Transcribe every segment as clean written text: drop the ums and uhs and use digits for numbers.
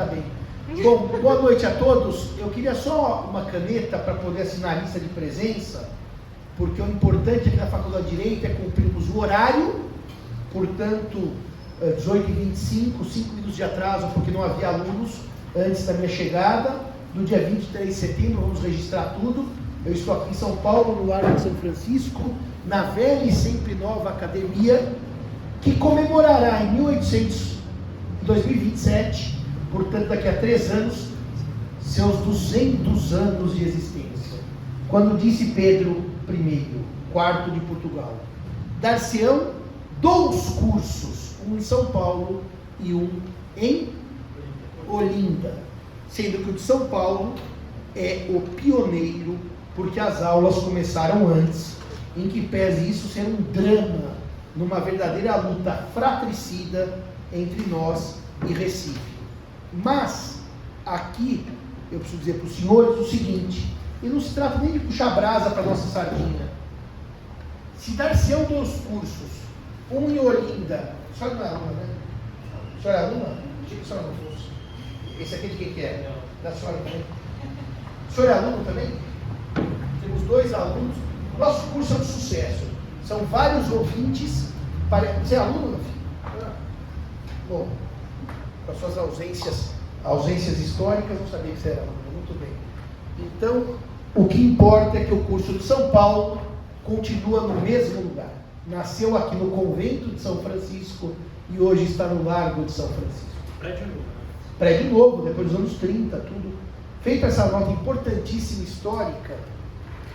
Ainda bem. Bom, boa noite a todos. Eu queria só uma caneta para poder assinar a lista de presença, porque o importante aqui na Faculdade de Direito é cumprirmos o horário, portanto, 18h25, 5 minutos de atraso, porque não havia alunos antes da minha chegada. No dia 23 de setembro, vamos registrar tudo. Eu estou aqui em São Paulo, no Largo de São Francisco, na velha e sempre nova academia, que comemorará em 2027, portanto daqui a 3 anos, seus 200 anos de existência. Quando disse Pedro I, quarto de Portugal, dar-se-ão 2 cursos, um em São Paulo e um em Olinda, sendo que o de São Paulo é o pioneiro, porque as aulas começaram antes, em que pese isso ser um drama, numa verdadeira luta fratricida entre nós e Recife. Mas, aqui, eu preciso dizer para os senhores o seguinte, e não se trata nem de puxar brasa para a nossa sardinha. Se dar-se-ão 2 cursos, um em Olinda, a senhora não é aluna, né? A senhora é aluna? Achei que a senhora não fosse. Esse aqui de quem que é? Da senhora também? O senhor é aluno também? Temos 2 alunos. Nosso curso é um sucesso. São vários ouvintes. Você é aluno, meu filho? Bom, com as suas ausências históricas, não sabia que você era aluno. Muito bem. Então, o que importa é que o curso de São Paulo continua no mesmo lugar. Nasceu aqui no convento de São Francisco e hoje está no Largo de São Francisco. Prédio novo. Prédio novo, depois dos anos 30, tudo. Feita essa nota importantíssima histórica,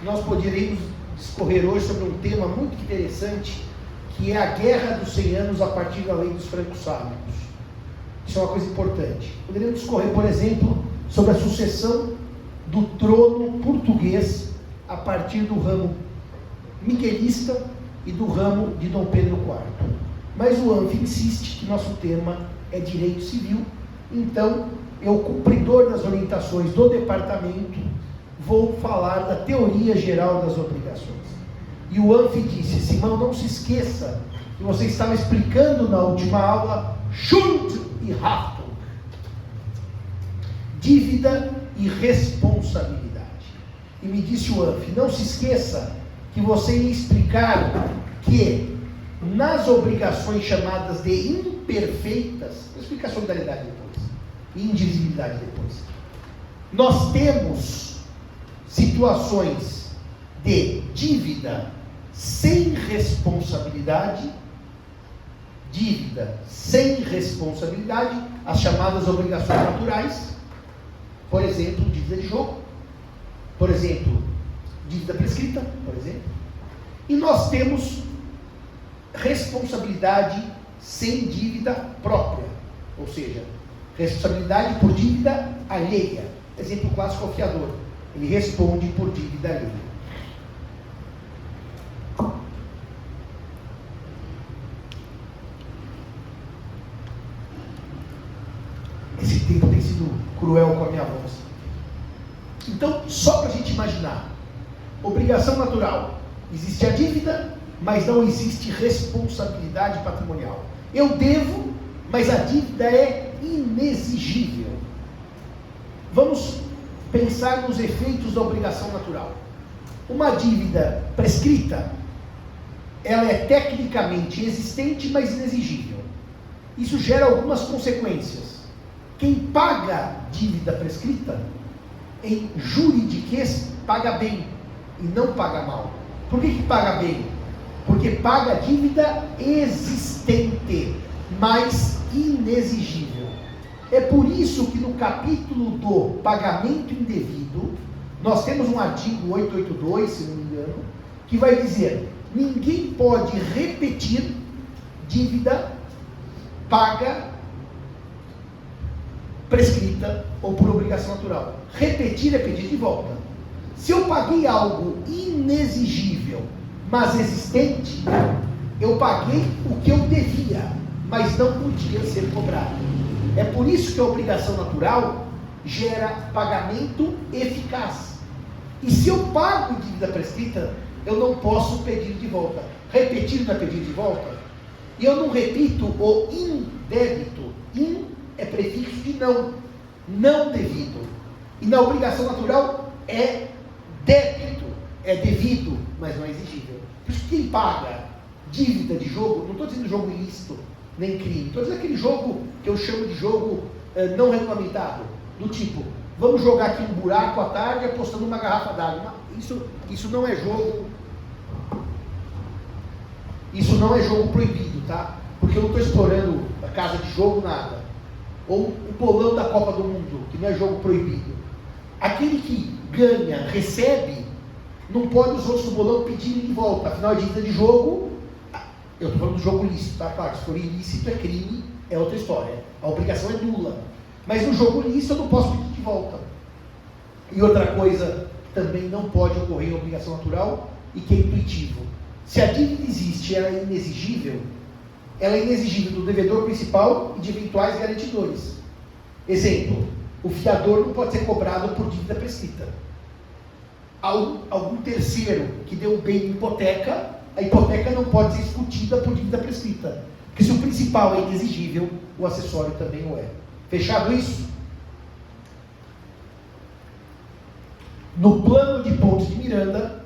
nós poderemos discorrer hoje sobre um tema muito interessante, que é a Guerra dos 100 Anos a partir da Lei dos Francos-Sálvicos. Isso é uma coisa importante. Poderíamos discorrer, por exemplo, sobre a sucessão do trono português a partir do ramo miguelista e do ramo de Dom Pedro IV. Mas o ANF insiste que nosso tema é direito civil, então eu, cumpridor das orientações do departamento, vou falar da teoria geral das obrigações. E o ANF disse: Simão, não se esqueça que você estava explicando na última aula Schuld e Haftung, dívida e responsabilidade. E me disse o ANF: não se esqueça que você ia explicar que nas obrigações chamadas de imperfeitas, vou explicar solidariedade depois, e indivisibilidade depois, nós temos situações de dívida sem responsabilidade, as chamadas obrigações naturais, por exemplo, dívida de jogo, por exemplo, dívida prescrita, por exemplo, e nós temos responsabilidade sem dívida própria, ou seja, responsabilidade por dívida alheia. Exemplo clássico é o fiador, ele responde por dívida alheia. Esse tempo tem sido cruel com a minha voz. Então, só para a gente imaginar, obrigação natural, existe a dívida, mas não existe responsabilidade patrimonial. Eu devo, mas a dívida é inexigível. Vamos pensar nos efeitos da obrigação natural. Uma dívida prescrita, ela é tecnicamente existente, mas inexigível. Isso gera algumas consequências. Quem paga dívida prescrita, em juridiquês, paga bem e não paga mal. Por que paga bem? Porque paga dívida existente, mas inexigível. É por isso que no capítulo do pagamento indevido, nós temos um artigo 882, se não me engano, que vai dizer: ninguém pode repetir dívida paga, prescrita ou por obrigação natural. Repetir é pedir de volta. Se eu paguei algo inexigível, mas existente, eu paguei o que eu devia, mas não podia ser cobrado. É por isso que a obrigação natural gera pagamento eficaz. E se eu pago dívida prescrita, eu não posso pedir de volta. Repetir não é pedir de volta. E eu não repito o indébito. In é prefixo de não. não devido. E na obrigação natural é débito, é devido, mas não é exigível. Por isso que quem paga dívida de jogo, não estou dizendo jogo ilícito, nem crime, estou dizendo aquele jogo que eu chamo de jogo não regulamentado, do tipo, vamos jogar aqui um buraco à tarde apostando uma garrafa d'água. Isso não é jogo. Isso não é jogo proibido, tá? Porque eu não estou explorando a casa de jogo, nada. Ou o bolão da Copa do Mundo, que não é jogo proibido. Aquele que ganha, recebe, não pode os outros do bolão pedirem de volta. Afinal, é dívida de jogo. Eu estou falando do jogo lícito, tá? Claro, se for ilícito é crime, é outra história. A obrigação é nula. Mas no jogo lícito eu não posso pedir de volta. E outra coisa que também não pode ocorrer em obrigação natural e que é intuitivo. Se a dívida existe e ela é inexigível do devedor principal e de eventuais garantidores. Exemplo, o fiador não pode ser cobrado por dívida prescrita. Algum terceiro que deu um bem em hipoteca, a hipoteca não pode ser discutida por dívida prescrita. Porque se o principal é inexigível, o acessório também o é. Fechado isso? No plano de Pontes de Miranda,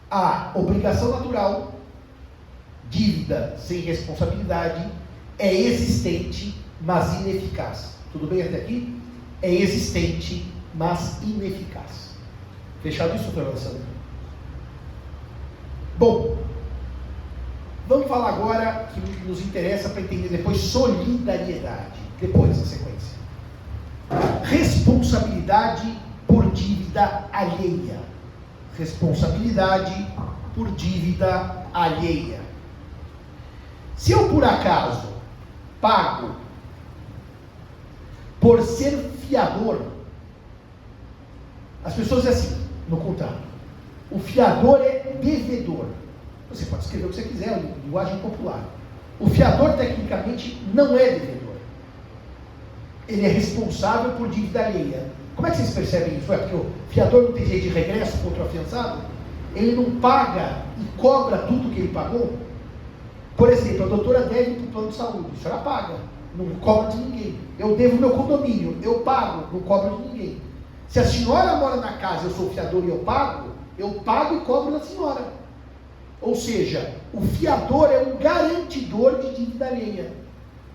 a obrigação natural, dívida sem responsabilidade, é existente, mas ineficaz. Tudo bem até aqui? É existente, mas ineficaz. Fechado isso, doutor Alessandro? Bom, vamos falar agora que nos interessa para entender depois solidariedade. Depois, na sequência. Responsabilidade por dívida alheia. Responsabilidade por dívida alheia. Se eu por acaso pago por ser fiador, as pessoas dizem assim no contrato: o fiador é devedor. Você pode escrever o que você quiser, linguagem popular. O fiador tecnicamente não é devedor. Ele é responsável por dívida alheia. Como é que vocês percebem isso? É porque o fiador não tem jeito de regresso contra o afiançado? Ele não paga e cobra tudo que ele pagou? Por exemplo, a doutora deve para o plano de saúde, a senhora paga, não cobra de ninguém. Eu devo meu condomínio, eu pago, não cobro de ninguém. Se a senhora mora na casa, eu sou fiador e eu pago e cobro da senhora. Ou seja, o fiador é um garantidor de dívida alheia.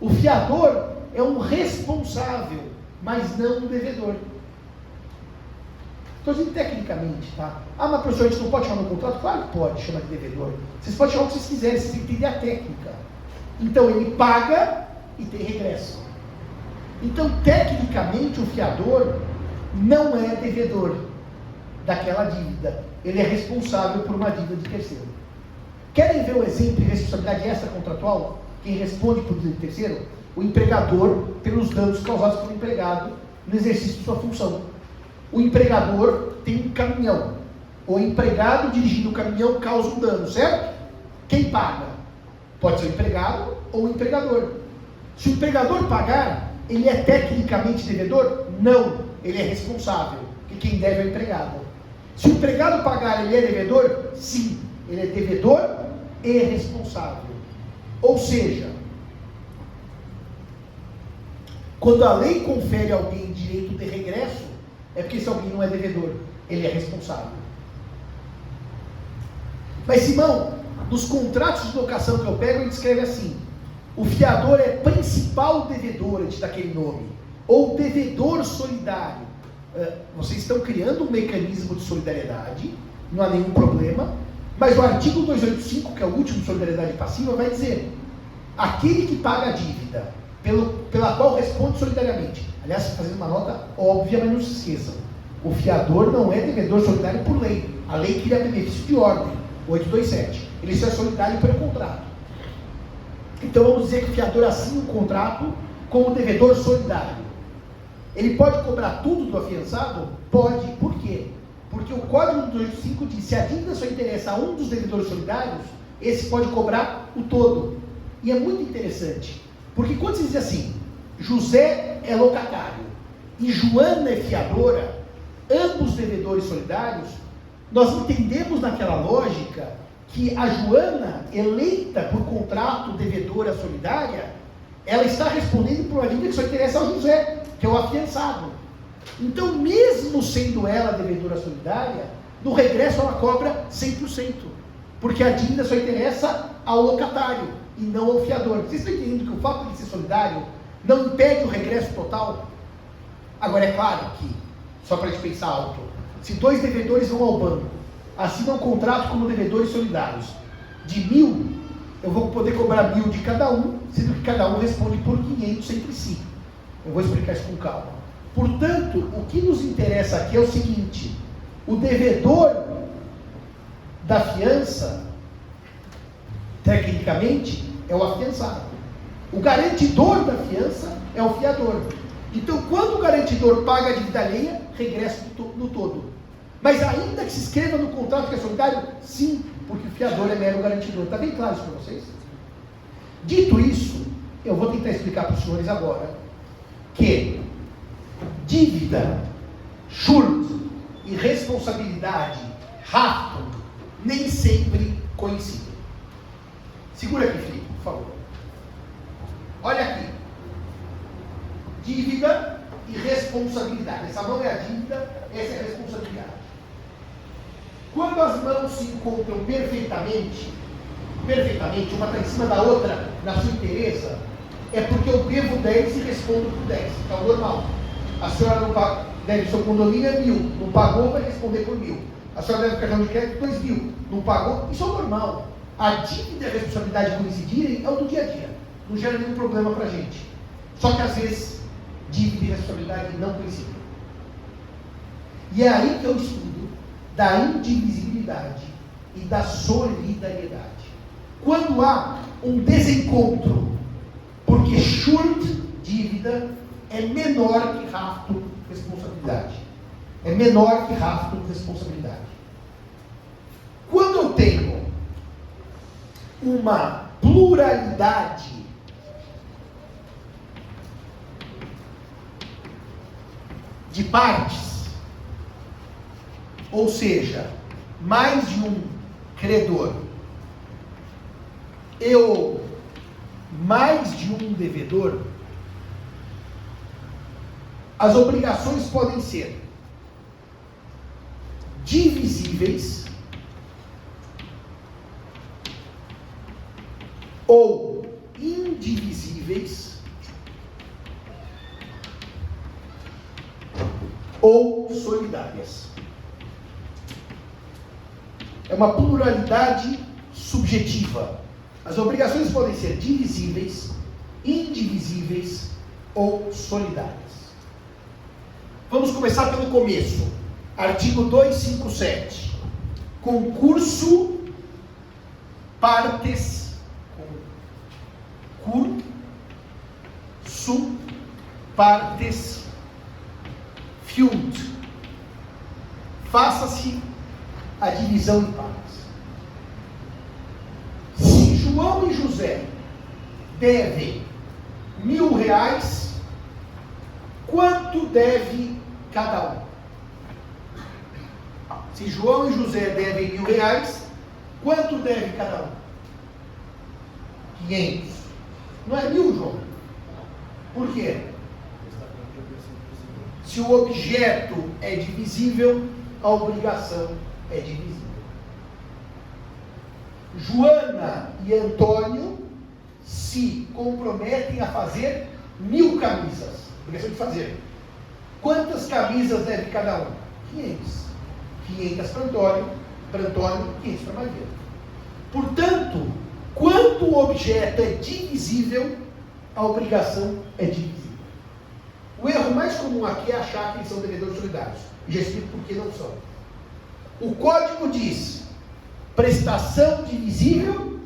O fiador é um responsável, mas não um devedor. Estou dizendo tecnicamente, tá? Ah, mas professor, a gente não pode chamar no contrato? Claro que pode, chama de devedor. Vocês podem chamar o que vocês quiserem, vocês têm que entender a técnica. Então, ele paga e tem regresso. Então, tecnicamente, o fiador não é devedor daquela dívida. Ele é responsável por uma dívida de terceiro. Querem ver um exemplo de responsabilidade extracontratual? Quem responde por dívida de terceiro? O empregador pelos danos causados pelo empregado no exercício de sua função. O empregador tem um caminhão. O empregado dirigindo o caminhão causa um dano, certo? Quem paga? Pode ser o empregado ou o empregador. Se o empregador pagar, ele é tecnicamente devedor? Não, ele é responsável, porque quem deve é o empregado. Se o empregado pagar, ele é devedor? Sim, ele é devedor e responsável. Ou seja, quando a lei confere a alguém direito de regresso, é porque esse alguém não é devedor, ele é responsável. Mas Simão, nos contratos de locação que eu pego, ele escreve assim: o fiador é principal devedor, a gente dá aquele nome, ou devedor solidário. Vocês estão criando um mecanismo de solidariedade, não há nenhum problema, mas o artigo 285, que é o último de solidariedade passiva, vai dizer: aquele que paga a dívida, pela qual responde solidariamente. Aliás, fazendo uma nota óbvia, mas não se esqueçam: o fiador não é devedor solidário por lei. A lei cria benefício de ordem, 827. Ele só é solidário pelo contrato. Então vamos dizer que o fiador assina um contrato com o devedor solidário. Ele pode cobrar tudo do afiançado? Pode. Por quê? Porque o Código 285 diz: se a dívida só interessa a um dos devedores solidários, esse pode cobrar o todo. E é muito interessante, porque quando se diz assim, José é locatário e Joana é fiadora, ambos devedores solidários, nós entendemos naquela lógica que a Joana, eleita por contrato devedora solidária, ela está respondendo por uma dívida que só interessa ao José, que é o afiançado. Então, mesmo sendo ela devedora solidária, no regresso ela cobra 100%, porque a dívida só interessa ao locatário e não ao fiador. Vocês estão entendendo que o fato de ser solidário não impede o regresso total? Agora, é claro que, só para a gente pensar alto, se dois devedores vão ao banco, assinam um contrato como devedores solidários, de 1.000, eu vou poder cobrar 1.000 de cada um, sendo que cada um responde por 500 entre si. Eu vou explicar isso com calma. Portanto, o que nos interessa aqui é o seguinte: o devedor da fiança, tecnicamente, é o afiançado. O garantidor da fiança é o fiador. Então, quando o garantidor paga a dívida alheia, regressa no todo. Mas ainda que se escreva no contrato que é solidário, sim, porque o fiador é mero garantidor. Está bem claro isso para vocês? Dito isso, eu vou tentar explicar para os senhores agora que dívida, Schuld e responsabilidade, Haftung, nem sempre coincidem. Segura aqui, Felipe, por favor. Olha aqui. Dívida e responsabilidade. Essa mão é a dívida, essa é a responsabilidade. Quando as mãos se encontram perfeitamente, uma está em cima da outra, na sua inteireza, é porque eu devo 10 e respondo por 10. É o normal. A senhora não paga, deve seu condomínio é 1.000, não pagou, vai responder por 1.000. A senhora deve cartão de crédito 2.000, não pagou, isso é o normal. A dívida e a responsabilidade coincidirem é o do dia a dia. Não gera nenhum problema para a gente. Só que às vezes, dívida e responsabilidade não coincidem. E é aí que eu estudo da indivisibilidade e da solidariedade. Quando há um desencontro, porque Schuld, dívida, é menor que Haftung, responsabilidade. É menor que Haftung, responsabilidade. Quando eu tenho uma pluralidade de partes, ou seja, mais de um credor e mais de um devedor, as obrigações podem ser divisíveis ou indivisíveis ou solidárias. É uma pluralidade subjetiva. As obrigações podem ser divisíveis, indivisíveis ou solidárias. Vamos começar pelo começo. Artigo 257. Concurso partes. Concurso partes fiunt. Faça-se a divisão em partes. Se João e José devem R$1.000, quanto deve cada um? Se João e José devem R$1.000, quanto deve cada um? 500. Não é 1.000, João? Por quê? Se o objeto é divisível, a obrigação é divisível. Joana e Antônio se comprometem a fazer 1.000 camisas. Obrigação de fazer. Quantas camisas deve cada um? 500. 500 para Antônio, 500 para Maria. Portanto, quando o objeto é divisível, a obrigação é divisível. O erro mais comum aqui é achar que eles são devedores solidários. E já explico por que não são. O código diz: prestação divisível,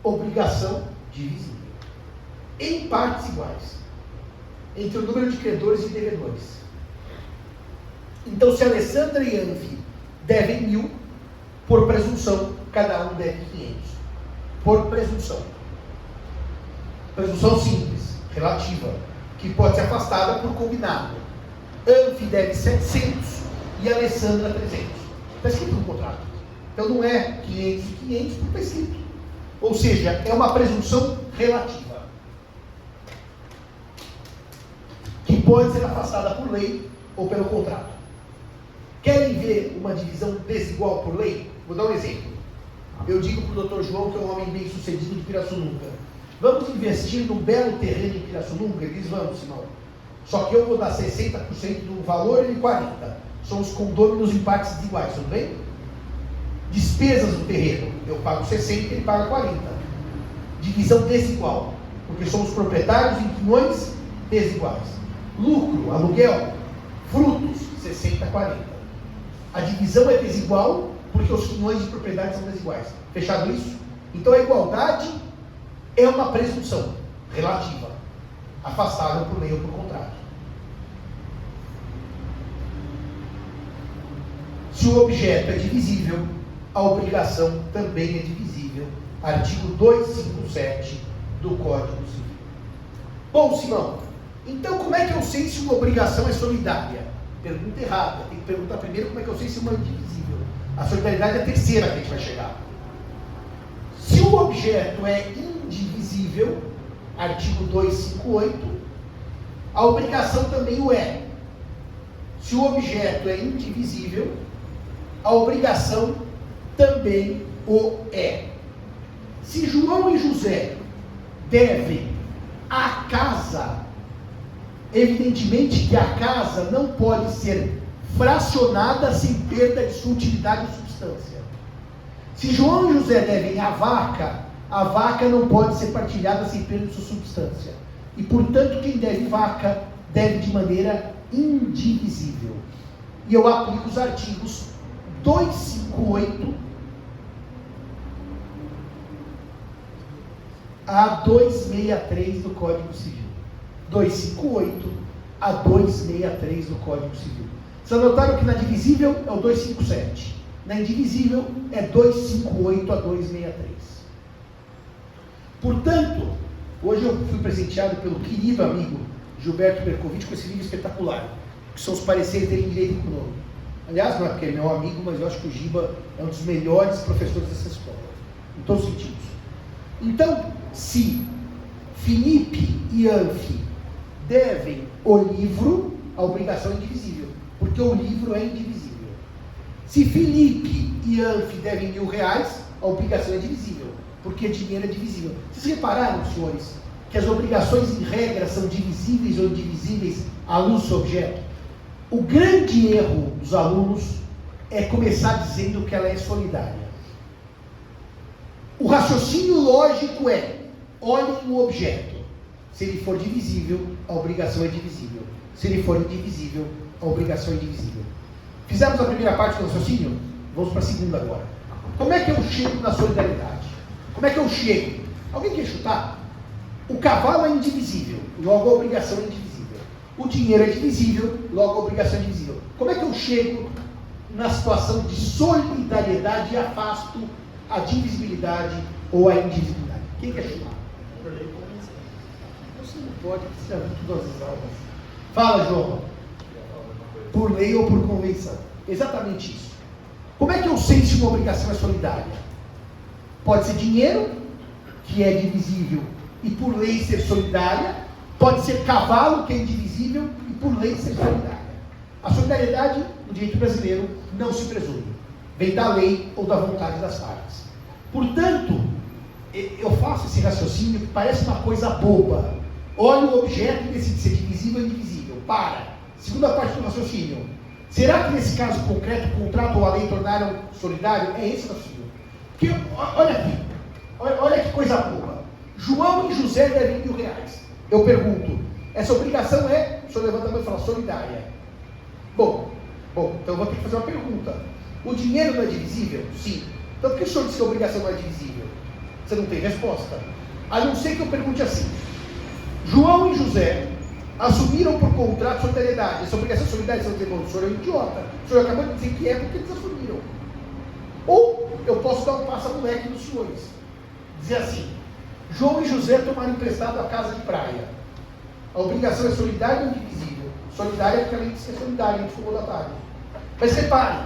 obrigação divisível. Em partes iguais. Entre o número de credores e devedores. Então, se Alessandra e Anfi devem 1.000, por presunção, cada um deve 500. Por presunção. Presunção simples, relativa, que pode ser afastada por combinado. Anfi deve 700 e Alessandra 300. Está escrito no contrato. Então não é 500 e 500, porque está escrito. Ou seja, é uma presunção relativa. pode ser afastada por lei ou pelo contrato. Querem ver uma divisão desigual por lei? Vou dar um exemplo. Eu digo para o Dr. João, que é um homem bem sucedido de Pirassununga: vamos investir num belo terreno em Pirassununga? Ele diz: vamos, Simão. Só que eu vou dar 60% do valor e 40%. São os condôminos em partes desiguais, tudo bem? Despesas do terreno, eu pago 60% e ele paga 40%. Divisão desigual, porque somos proprietários em quinhões desiguais. Lucro, aluguel, frutos, 60-40. A divisão é desigual porque os quinhões de propriedade são desiguais. Fechado isso? Então a igualdade é uma presunção relativa, afastável por lei ou por contrato. Se o objeto é divisível, a obrigação também é divisível. Artigo 257 do Código Civil. Bom, Simão, então como é que eu sei se uma obrigação é solidária? Pergunta errada. Tem que perguntar primeiro como é que eu sei se uma é divisível. A solidariedade é a terceira que a gente vai chegar. Se o objeto é indivisível, artigo 258, a obrigação também o é. Se o objeto é indivisível, a obrigação também o é. Se João e José devem a casa, evidentemente que a casa não pode ser fracionada sem perda de sua utilidade ou substância. Se João e José devem a vaca não pode ser partilhada sem perda de sua substância. E, portanto, quem deve vaca deve de maneira indivisível. E eu aplico os artigos 258 a 263 do Código Civil. 258 a 263 do Código Civil. Vocês notaram que na divisível é o 257. Na indivisível é 258 a 263. Portanto, hoje eu fui presenteado pelo querido amigo Gilberto Bercovitch com esse livro espetacular, que são os pareceres dele em direito econômico. Aliás, não é porque ele é meu amigo, mas eu acho que o Giba é um dos melhores professores dessa escola, em todos os sentidos. Então, se Filipe e Anfi devem o livro, a obrigação é indivisível, porque o livro é indivisível. Se Filipe e Anfi devem R$1.000, a obrigação é divisível, porque dinheiro é divisível. Vocês repararam, senhores, que as obrigações em regra são divisíveis ou indivisíveis à luz do seu objeto? O grande erro dos alunos é começar dizendo que ela é solidária. O raciocínio lógico é: olhem o objeto. Se ele for divisível, a obrigação é divisível. Se ele for indivisível, a obrigação é indivisível. Fizemos a primeira parte do raciocínio? Vamos para a segunda agora. Como é que eu chego na solidariedade? Como é que eu chego? Alguém quer chutar? O cavalo é indivisível, logo a obrigação é indivisível. O dinheiro é divisível, logo a obrigação é divisível. Como é que eu chego na situação de solidariedade e afasto a divisibilidade ou a indivisibilidade? Quem quer chutar? Você não pode, você já viu todas as aulas. Fala, João. Por lei ou por convenção? Exatamente isso. Como é que eu sei se uma obrigação é solidária? Pode ser dinheiro, que é divisível e por lei ser solidária. Pode ser cavalo, que é indivisível e por lei ser solidária. A solidariedade, no direito brasileiro, não se presume. Vem da lei ou da vontade das partes. Portanto, eu faço esse raciocínio que parece uma coisa boba. Olha o objeto e decide ser divisível ou indivisível. Para. Segunda parte do raciocínio. Será que nesse caso concreto o contrato ou a lei tornaram solidário? É esse o raciocínio. Porque, olha aqui. Olha que coisa boba. João e José devem R$1.000. Eu pergunto, essa obrigação é, o senhor levanta a mão e fala, solidária. Bom, então eu vou ter que fazer uma pergunta. O dinheiro não é divisível? Sim. Então por que o senhor disse que a obrigação não é divisível? Você não tem resposta. A não ser que eu pergunte assim: João e José assumiram por contrato solidariedade. Essa obrigação solidária, você vai dizer, o senhor é um idiota. O senhor acabou de dizer que é porque eles assumiram. Ou eu posso dar um passa-moleque nos senhores. Dizer assim: João e José tomaram emprestado a casa de praia. A obrigação é solidária ou indivisível? Solidária porque a lei diz que é solidária, a gente falou da tarde. Mas reparem,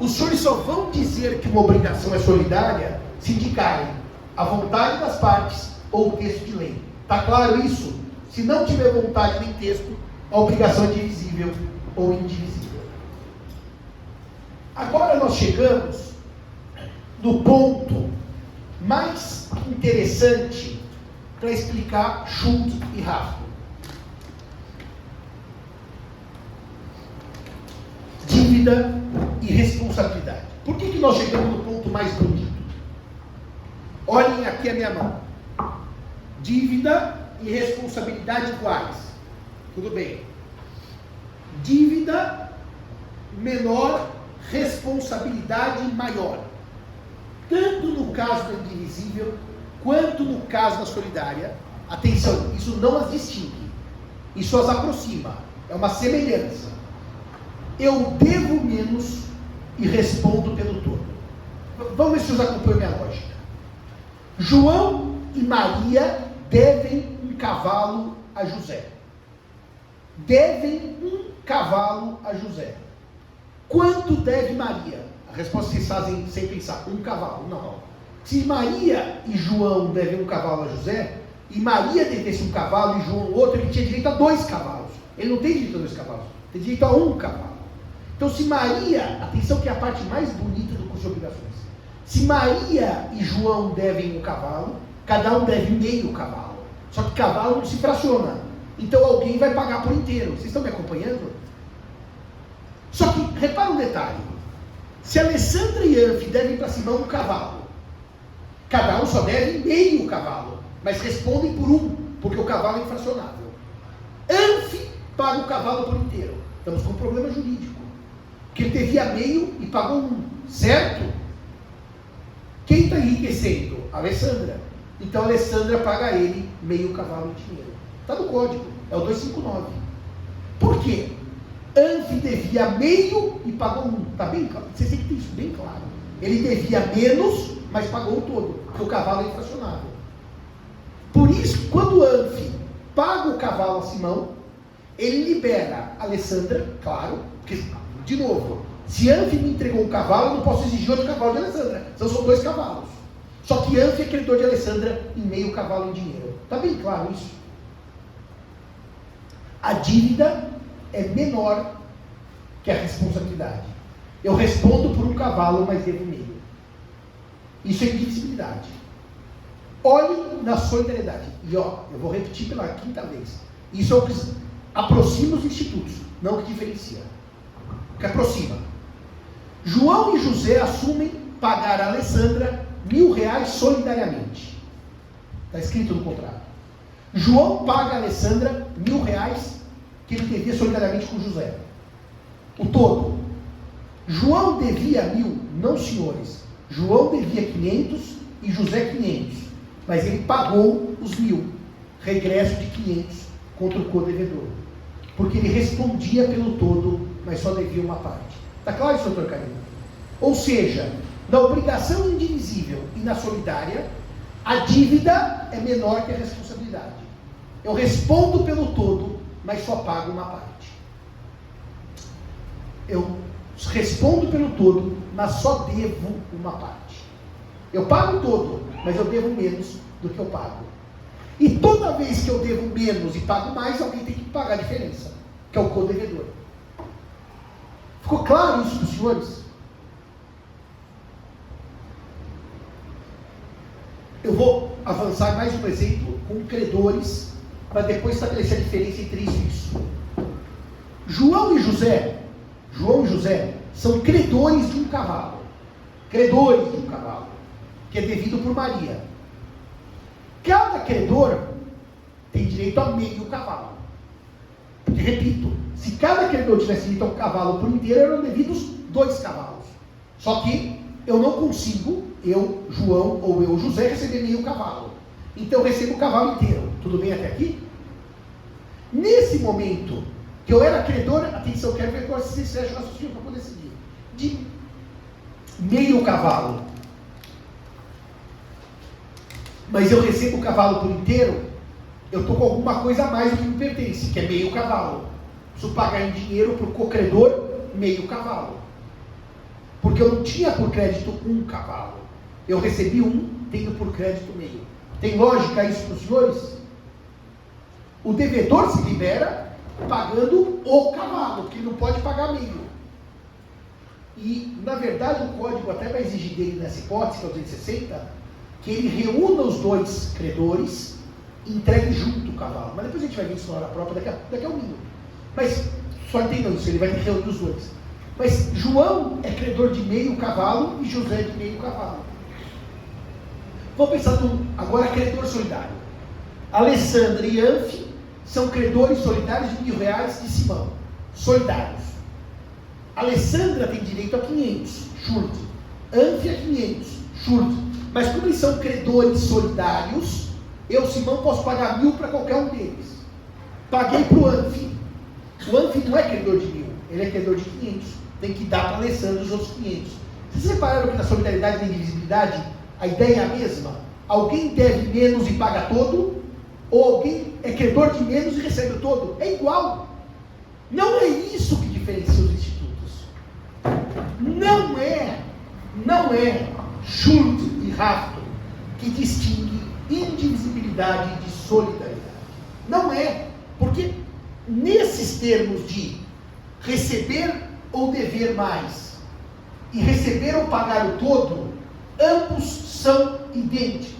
os senhores só vão dizer que uma obrigação é solidária se indicarem a vontade das partes ou o texto de lei. Está claro isso? Se não tiver vontade nem texto, a obrigação é divisível ou indivisível. Agora nós chegamos no ponto mais interessante para explicar Schuld e Haftung. Dívida e responsabilidade. Por que nós chegamos no ponto mais bonito? Olhem aqui a minha mão. Dívida e responsabilidade iguais. Tudo bem. Dívida menor, responsabilidade maior. Tanto no caso do indivisível, quanto no caso da solidária. Atenção, isso não as distingue. Isso as aproxima. É uma semelhança. Eu devo menos e respondo pelo todo. Vamos ver se vocês acompanham minha lógica. João e Maria devem um cavalo a José. Devem um cavalo a José. Quanto deve Maria? A resposta vocês fazem sem pensar. Um cavalo. Não. Se Maria e João devem um cavalo a José, e Maria devesse um cavalo e João outro, ele tinha direito a 2 cavalos. Ele não tem direito a 2 cavalos. Tem direito a 1 cavalo. Então, se Maria, atenção que é a parte mais bonita do curso de obrigações, se Maria e João devem um cavalo, cada um deve meio cavalo. Só que cavalo não se fraciona. Então, alguém vai pagar por inteiro. Vocês estão me acompanhando? Só que, repara um detalhe. Se Alessandra e Anfi devem para Simão um cavalo, cada um só deve meio cavalo, mas respondem por 1, porque o cavalo é infracionável. Anfi paga o cavalo por inteiro. Estamos com um problema jurídico. Que ele devia meio e pagou 1, certo? Quem está enriquecendo? A Alessandra. Então a Alessandra paga a ele meio cavalo de dinheiro. Está no código, é o 259. Por quê? Anfi devia meio e pagou 1. Está bem claro? Vocês têm que ter isso bem claro. Ele devia menos, mas pagou o todo, porque o cavalo é infracionável. Por isso, quando Anfi paga o cavalo a Simão, ele libera a Alessandra, claro, porque, de novo, se Anfi me entregou um cavalo, eu não posso exigir outro cavalo de Alessandra. Então são 2 cavalos. Só que Anfi é credor de Alessandra em meio cavalo em dinheiro. Está bem claro isso? A dívida é menor que a responsabilidade. Eu respondo por um cavalo, mas devo meio. Isso é indivisibilidade. Olhem na solidariedade. E ó, eu vou repetir pela 5ª vez. Isso é o que aproxima os institutos, não o que diferencia. O que aproxima. João e José assumem pagar a Alessandra R$1.000 solidariamente. Está escrito no contrato. João paga a Alessandra R$1.000 que ele devia solidariamente com José. O todo. João devia 1.000, não senhores. João devia 500 e José 500. Mas ele pagou os 1.000. Regresso de 500 contra o co-devedor. Porque ele respondia pelo todo, mas só devia uma parte. Está claro isso, doutor Carino? Ou seja, na obrigação indivisível e na solidária, a dívida é menor que a responsabilidade. Eu respondo pelo todo, mas só pago uma parte. Eu respondo pelo todo, mas só devo uma parte. Eu pago todo, mas eu devo menos do que eu pago. E toda vez que eu devo menos e pago mais, alguém tem que pagar a diferença, que é o co-devedor. Ficou claro isso para os senhores? Eu vou avançar mais um exemplo com credores, para depois estabelecer a diferença entre isso e isso. João e José são credores de um cavalo. Credores de um cavalo, que é devido por Maria. Cada credor tem direito a meio cavalo. Porque, repito, se cada credor tivesse direito a um cavalo por inteiro, eram devidos 2 cavalos. Só que eu não consigo, eu, João, ou eu, José, receber meio cavalo. Então eu recebo o cavalo inteiro. Tudo bem até aqui? Nesse momento, que eu era credor, atenção, quero ver agora se vocês fecham o raciocínio para poder seguir. De meio cavalo. Mas eu recebo o cavalo por inteiro, eu estou com alguma coisa a mais do que me pertence, que é meio cavalo. Preciso pagar em dinheiro para o co-credor meio cavalo. Porque eu não tinha por crédito 1 cavalo. Eu recebi 1, tenho por crédito meio. Tem lógica isso para os senhores? O devedor se libera, pagando o cavalo, porque ele não pode pagar meio. E, na verdade, o código até vai exigir dele nessa hipótese, que é o 260, que ele reúna os dois credores e entregue junto o cavalo. Mas depois a gente vai ver isso na hora própria, daqui a um minuto. Mas, só entendam isso, ele vai ter que reunir os dois. Mas João é credor de meio cavalo e José de meio cavalo. Vamos pensar agora credor solidário. Alessandra e Anfi são credores solidários de R$ 1.000 de Simão. Solidários. Alessandra tem direito a 500, shurt. Anfi a 500, shurt. Mas como eles são credores solidários, eu, Simão, posso pagar 1.000 para qualquer um deles. Paguei para o Anfi. O Anfi não é credor de 1.000, ele é credor de 500. Tem que dar para Alessandra os outros 500. Vocês repararam que na solidariedade e na indivisibilidade a ideia é a mesma? Alguém deve menos e paga todo? Ou alguém é credor de menos e recebe o todo? É igual. Não é isso que diferencia os institutos. Não é Schuld e Rafto que distingue indivisibilidade de solidariedade. Não é. Porque nesses termos de receber ou dever mais e receber ou pagar o todo, ambos são idênticos.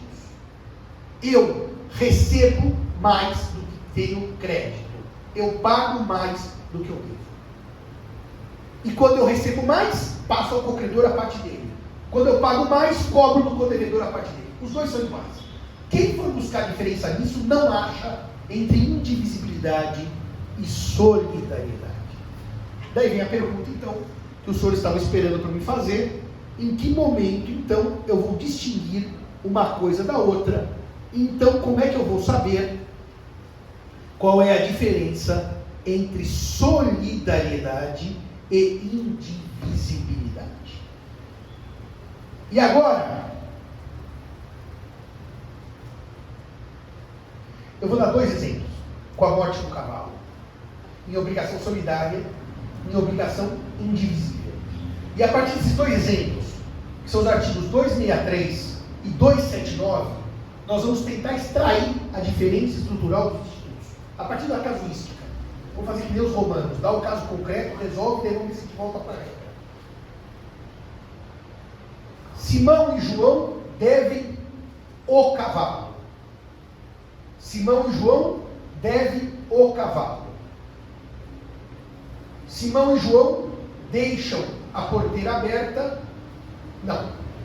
Eu recebo mais do que tenho crédito. Eu pago mais do que eu devo. E quando eu recebo mais, passo ao cocredor a parte dele. Quando eu pago mais, cobro do codevedor a parte dele. Os dois são iguais. Quem for buscar diferença nisso, não acha entre indivisibilidade e solidariedade. Daí vem a pergunta, então, que o senhor estava esperando para me fazer. Em que momento, então, eu vou distinguir uma coisa da outra? Então, como é que eu vou saber qual é a diferença entre solidariedade e indivisibilidade? E agora, eu vou dar dois exemplos, com a morte do cavalo, em obrigação solidária, em obrigação indivisível. E a partir desses dois exemplos, que são os artigos 263 e 279, nós vamos tentar extrair a diferença estrutural dos institutos, a partir da casuística. Vamos fazer que nem os romanos, dá o caso concreto, resolve, e vamos ver se volta para a regra. Simão e João devem o cavalo. Simão e João devem o cavalo. Simão e João deixam a porteira aberta. Não,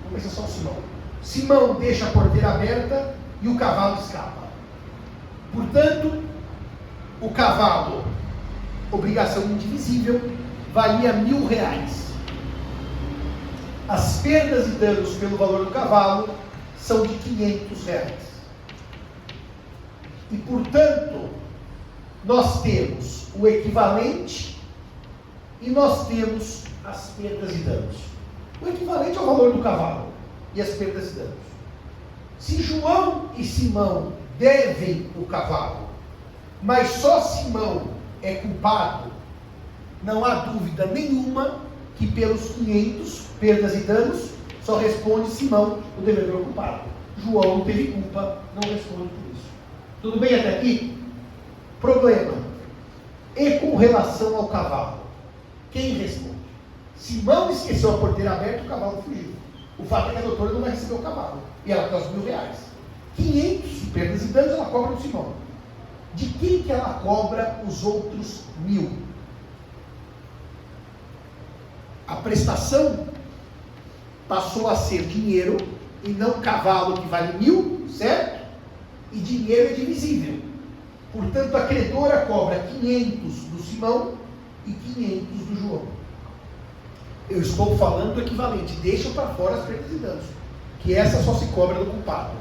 vamos pensar só o Simão. Simão deixa a porteira aberta e o cavalo escapa. Portanto, o cavalo, obrigação indivisível, valia R$ 1.000. As perdas e danos pelo valor do cavalo são de R$ 500. E, portanto, nós temos o equivalente e nós temos as perdas e danos. O equivalente é o valor do cavalo e as perdas e danos. Se João e Simão devem o cavalo, mas só Simão é culpado, não há dúvida nenhuma que pelos 500 perdas e danos só responde Simão, o devedor culpado. João não teve culpa, não responde por isso. Tudo bem até aqui? Problema. E com relação ao cavalo? Quem responde? Simão esqueceu a porteira aberta e o cavalo fugiu. O fato é que a doutora não vai receber o cavalo. E ela quer os R$ 1.000. 500 de perdas e danos ela cobra do Simão. De quem que ela cobra os outros 1.000? A prestação passou a ser dinheiro e não cavalo que vale 1.000, certo? E dinheiro é divisível. Portanto, a credora cobra 500 do Simão e 500 do João. Eu estou falando do equivalente. Deixa para fora as perdas e danos, que essa só se cobra do culpado.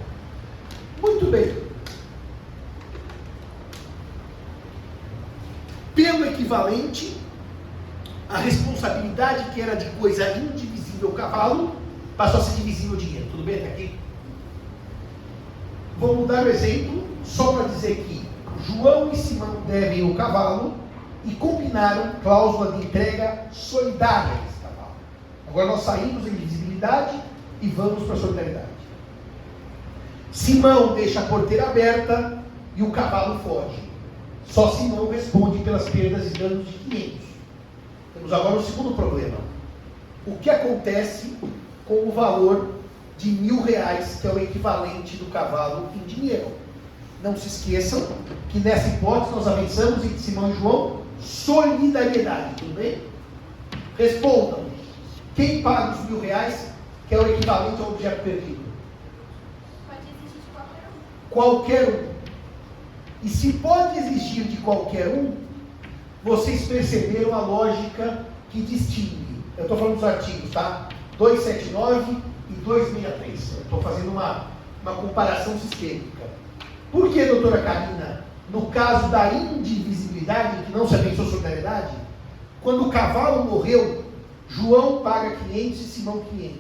Muito bem. Pelo equivalente, a responsabilidade que era de coisa indivisível cavalo passou a ser divisível dinheiro. Tudo bem até aqui? Vamos dar o exemplo só para dizer que João e Simão devem o cavalo e combinaram cláusula de entrega solidária desse cavalo. Agora nós saímos da indivisibilidade e vamos para a solidariedade. Simão deixa a porteira aberta e o cavalo foge. Só Simão responde pelas perdas e danos de 500. Temos agora o segundo problema. O que acontece com o valor de R$1.000, que é o equivalente do cavalo em dinheiro? Não se esqueçam que nessa hipótese nós avançamos em Simão e João, solidariedade, tudo bem? Respondam. Quem paga os R$1.000, que é o equivalente ao objeto perdido? Pode exigir de qualquer um. Qualquer um. E se pode exigir de qualquer um, vocês perceberam a lógica que distingue. Eu estou falando dos artigos, tá? 279 e 263. Eu estou fazendo uma comparação sistêmica. Por que, doutora Carina, no caso da indivisibilidade, que não se abençoou solidariedade, quando o cavalo morreu, João paga 500 e Simão 500?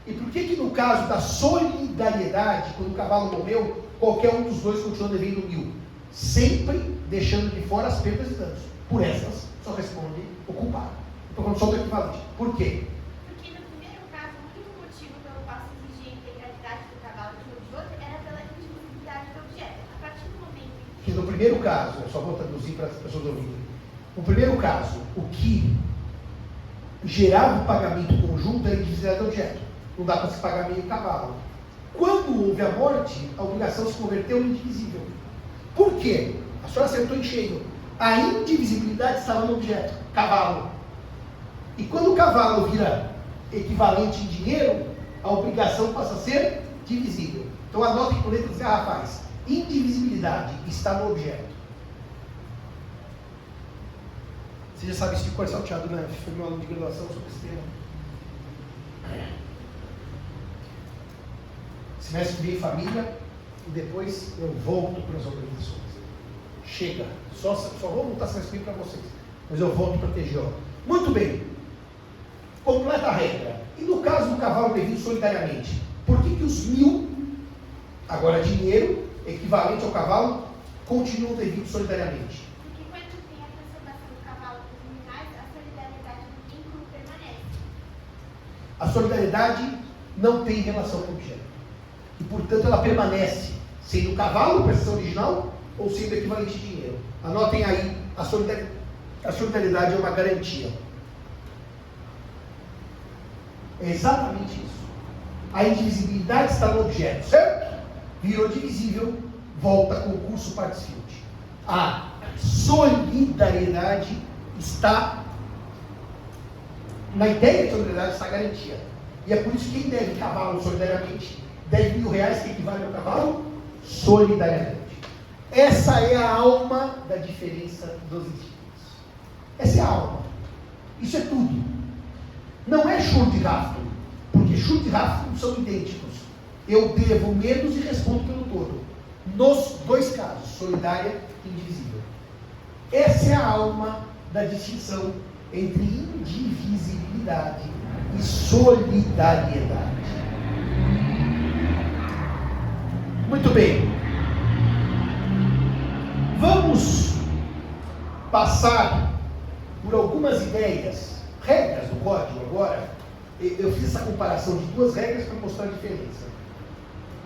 E por que no caso da solidariedade, quando o cavalo morreu, qualquer um dos dois continua devendo 1.000? Sempre deixando de fora as perdas e danos. Por essas, só responde o culpado. Estou falando só do equivalente. Por quê? Porque no primeiro caso, o único motivo pelo qual se exigia a integralidade do cavalo de um de outro era pela indivisibilidade do objeto. A partir do momento Que no primeiro caso, eu só vou traduzir para as pessoas ouvirem. No primeiro caso, o que gerava o pagamento conjunto era a indivisibilidade do objeto. Não dá para se pagar meio cavalo. Quando houve a morte, a obrigação se converteu em indivisível. Por quê? A senhora acertou em cheio. A indivisibilidade estava no objeto, cavalo. E quando o cavalo vira equivalente em dinheiro, a obrigação passa a ser divisível. Então anotem por letras garrafais. Indivisibilidade está no objeto. Você já sabe isso de cor salteado, né? Foi meu aluno de graduação sobre esse tema. Semestre que vem família e depois eu volto para as organizações. Chega. Só vou voltar semestre que vem para vocês. Mas eu volto para a TGO. Muito bem. Completa a regra. E no caso do cavalo devido solidariamente, por que os 1.000, agora dinheiro, equivalente ao cavalo, continuam devidos solidariamente? Porque quando tem a transformação do cavalo dos R$1.000, a solidariedade do vínculo permanece. A solidariedade não tem relação com o objeto. E, portanto, ela permanece, sendo o cavalo prestação original ou sendo equivalente de dinheiro. Anotem aí, a solidariedade é uma garantia. É exatamente isso. A indivisibilidade está no objeto, certo? Virou divisível, volta a concurso participante. A solidariedade está, na ideia de solidariedade está a garantia. E é por isso que quem deve cavalo solidariamente deve R$1.000 que equivale ao cavalo solidariamente. Essa é a alma da diferença dos institutos. Essa é a alma. Isso é tudo. Não é Schurt e Rafton, porque Schurt e Rafton são idênticos. Eu devo menos e respondo pelo todo. Nos dois casos, solidária e indivisível. Essa é a alma da distinção entre indivisibilidade e solidariedade. Muito bem. Vamos passar por algumas ideias, regras do código agora. Eu fiz essa comparação de duas regras para mostrar a diferença.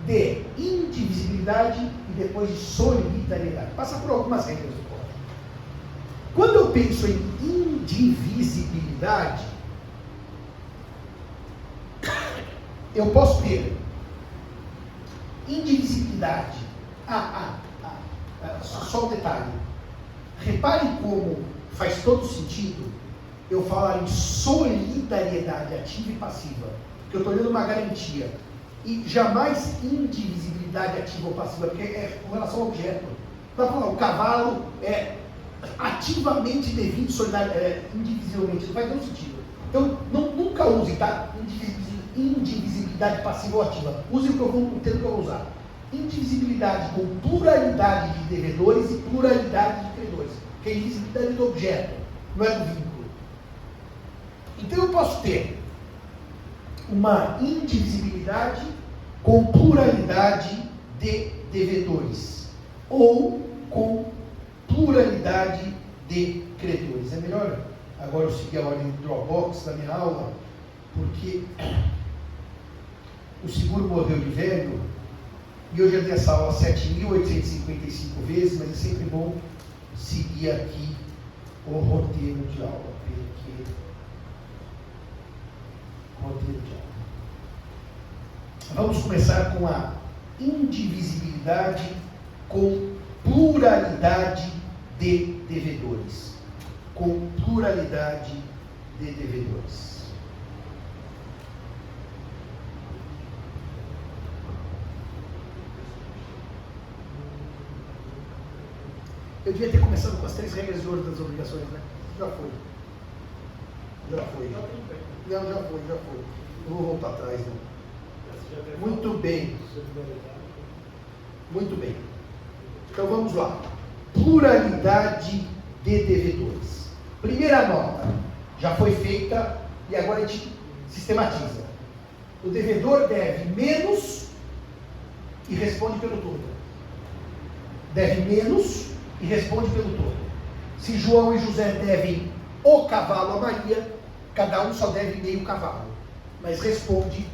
De indivisibilidade e depois de solidariedade. Passa por algumas regras do código. Quando eu penso em indivisibilidade, eu posso ter indivisibilidade. Só um detalhe. Reparem como faz todo sentido eu falar em solidariedade ativa e passiva. Porque eu estou dando uma garantia. E jamais indivisibilidade ativa ou passiva, porque é com relação ao objeto. Dá para falar, o cavalo é ativamente devido indivisivelmente. Não faz nenhum sentido. Então, nunca use, tá? Indivisibilidade passiva ou ativa. Use o que eu vou entender que eu vou usar. Indivisibilidade com pluralidade de devedores e pluralidade de credores. Que é a indivisibilidade do objeto, não é do vínculo. Então eu posso ter uma indivisibilidade com pluralidade de devedores ou com pluralidade de credores. É melhor agora eu seguir a ordem do Dropbox da minha aula, porque o seguro morreu de velho e eu já dei essa aula 7.855 vezes, mas é sempre bom seguir aqui o roteiro de aula. Roteiro de aula. Vamos começar com a indivisibilidade com pluralidade de devedores. Com pluralidade de devedores. Eu devia ter começado com as 3 regras de ouro das obrigações, né? Já foi. Não, já foi. Não vou voltar atrás, não. Muito bem. Muito bem. Então vamos lá. Pluralidade de devedores. Primeira nota. Já foi feita e agora a gente sistematiza. O devedor deve menos e responde pelo todo. Deve menos e responde pelo todo. Se João e José devem o cavalo a Maria, cada um só deve meio cavalo, mas responde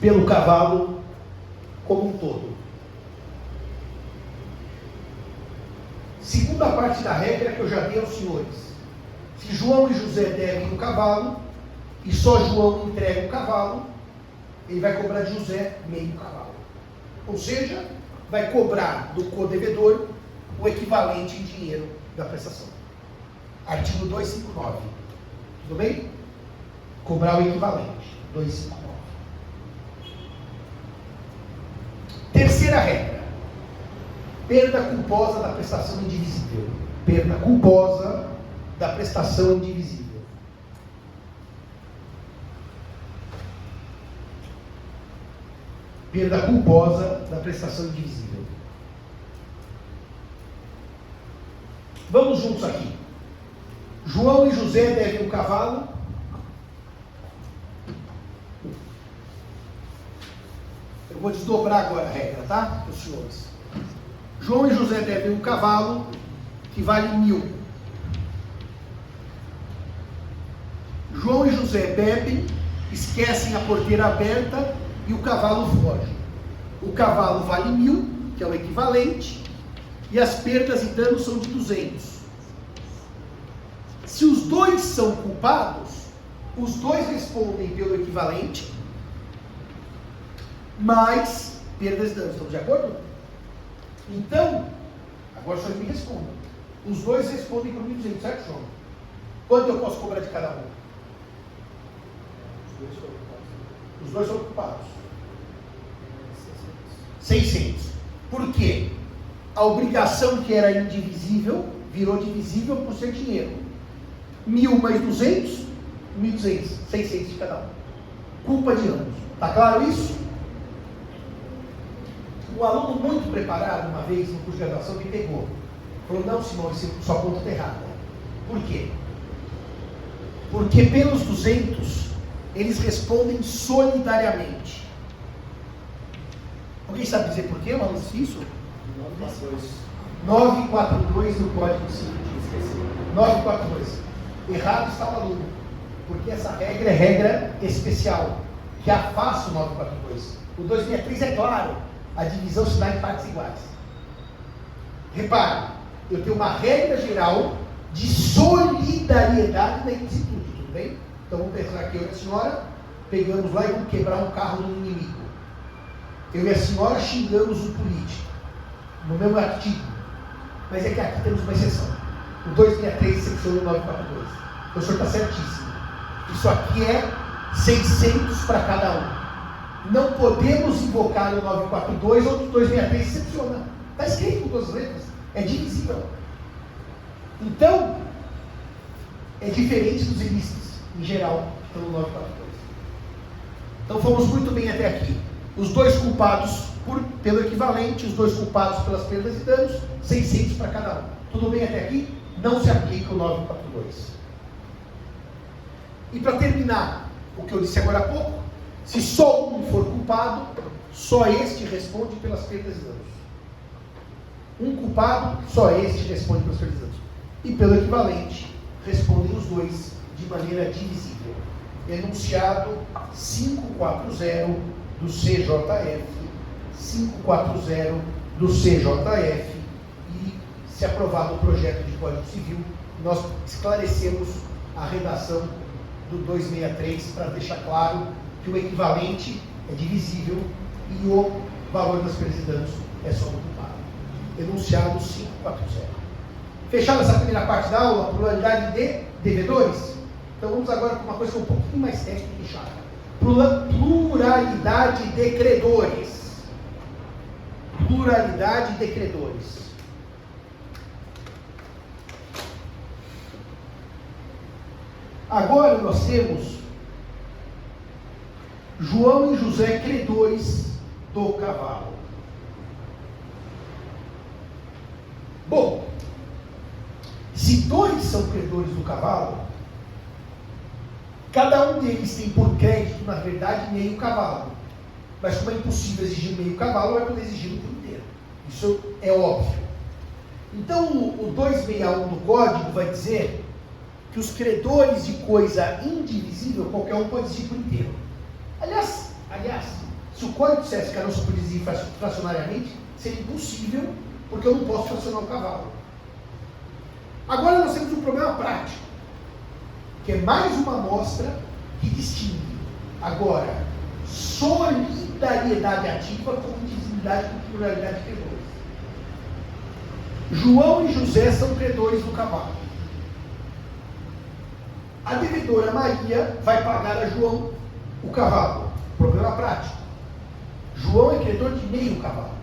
pelo cavalo como um todo. Segunda parte da regra que eu já dei aos senhores. Se João e José devem o cavalo, e só João entrega o cavalo, ele vai cobrar de José meio cavalo. Ou seja, vai cobrar do co-devedor o equivalente em dinheiro da prestação. Artigo 259. Tudo bem? Cobrar o equivalente. 259. Terceira regra. Perda culposa da prestação indivisível. Perda culposa da prestação indivisível. Perda culposa da prestação indivisível. Vamos juntos aqui. João e José devem um cavalo. Eu vou desdobrar agora a regra, tá? Para os senhores. João e José devem um cavalo que vale 1.000. João e José bebem, esquecem a porteira aberta e o cavalo foge. O cavalo vale 1.000, que é o equivalente, e as perdas e danos são de 200. Se os dois são culpados, os dois respondem pelo equivalente, mais perdas e danos. Estamos de acordo? Então, agora vocês me respondam. Os dois respondem por 1.200, certo, João? Quanto eu posso cobrar de cada um? Os dois são culpados. 600. Por quê? A obrigação que era indivisível virou divisível por ser dinheiro. 1.000 mais 200, 1.200, 600 de cada um. Culpa de ambos. Está claro isso? Um aluno muito preparado, uma vez no curso de graduação, me pegou. Falou, não, Simão, sua conta está errada. Por quê? Porque pelos 200, eles respondem solidariamente. Alguém sabe dizer por quê, Maurício, isso? 942 no Código Civil. 942. Errado está o aluno. Porque essa regra é regra especial, que afasta o 942. O 263 é claro, a divisão se dá em partes iguais. Repare, eu tenho uma regra geral de solidariedade na ilicitude, tudo bem? Então vamos pensar que eu e a senhora pegamos lá e vamos quebrar um carro do inimigo. Eu e a senhora xingamos o político, no mesmo artigo. Mas é que aqui temos uma exceção. O 263, secção 942. Então o senhor está certíssimo. Isso aqui é 600 para cada um. Não podemos invocar o 942 ou o 263 excepciona. Está escrito com 2 letras. É divisível. Então, é diferente dos ilícitos, em geral, pelo 942. Então fomos muito bem até aqui. Os dois culpados pelo equivalente, os dois culpados pelas perdas e danos, 600 para cada um. Tudo bem até aqui? Não se aplica o 942. E para terminar, o que eu disse agora há pouco, se só um for culpado, só este responde pelas perdas e danos. Um culpado, só este responde pelas perdas e danos. E pelo equivalente, respondem os dois de maneira divisível. Enunciado 540 do CJF, 540 do CJF e, se aprovado o projeto de Código Civil, nós esclarecemos a redação do 263 para deixar claro que o equivalente é divisível e o valor das perdas e danos é só multiplicado. Enunciado 540. Fechada essa primeira parte da aula, pluralidade de devedores. Então vamos agora para uma coisa que é um pouquinho mais técnica e chata. Pluralidade de credores. Pluralidade de credores. Agora nós temos João e José, credores do cavalo. Bom, se dois são credores do cavalo, cada um deles tem por crédito, na verdade, meio cavalo. Mas como é impossível exigir meio cavalo, vai poder exigir por inteiro. Isso é óbvio. Então o 261 do Código vai dizer que os credores de coisa indivisível, qualquer um pode exigir por inteiro. Aliás, se o Código dissesse que não se pode exigir fracionariamente, seria impossível, porque eu não posso fracionar o cavalo. Agora nós temos um problema prático, que é mais uma amostra que distingue agora solidariedade ativa com indivisibilidade com pluralidade de credores. João e José são credores do cavalo. A devedora Maria vai pagar a João o cavalo. Problema prático. João é credor de meio cavalo.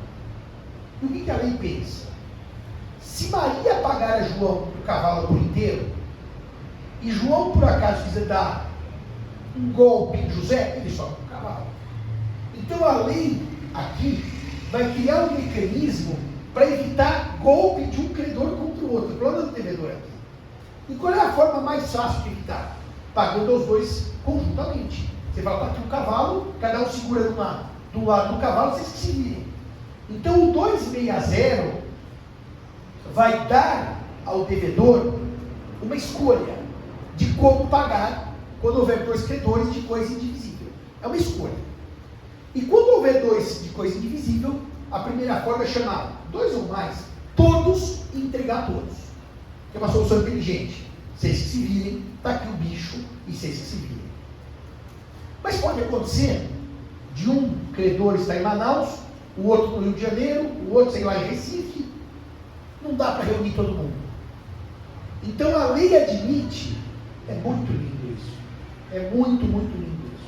E o que a lei pensa? Se Maria pagar a João o cavalo por inteiro, e João por acaso quiser dar um golpe em José, ele sobe o cavalo. Então a lei aqui vai criar um mecanismo para evitar golpe de um credor contra o outro. O plano do devedor aqui. E qual é a forma mais fácil de evitar? Pagando os dois conjuntamente. Você vai estar aqui um cavalo, cada um segura do lado do cavalo, vocês que se virem. Então o 260 vai dar ao devedor uma escolha de como pagar quando houver dois credores de coisa indivisível. É uma escolha. E quando houver dois de coisa indivisível, a primeira forma é chamar dois ou mais, todos e entregar todos. Que é uma solução inteligente. Vocês que se virem, está aqui o bicho e vocês que se virem. Mas pode acontecer de um credor estar em Manaus, o outro no Rio de Janeiro, o outro, sei lá, em Recife. Não dá para reunir todo mundo. Então a lei admite, é muito lindo isso, é muito, muito lindo isso,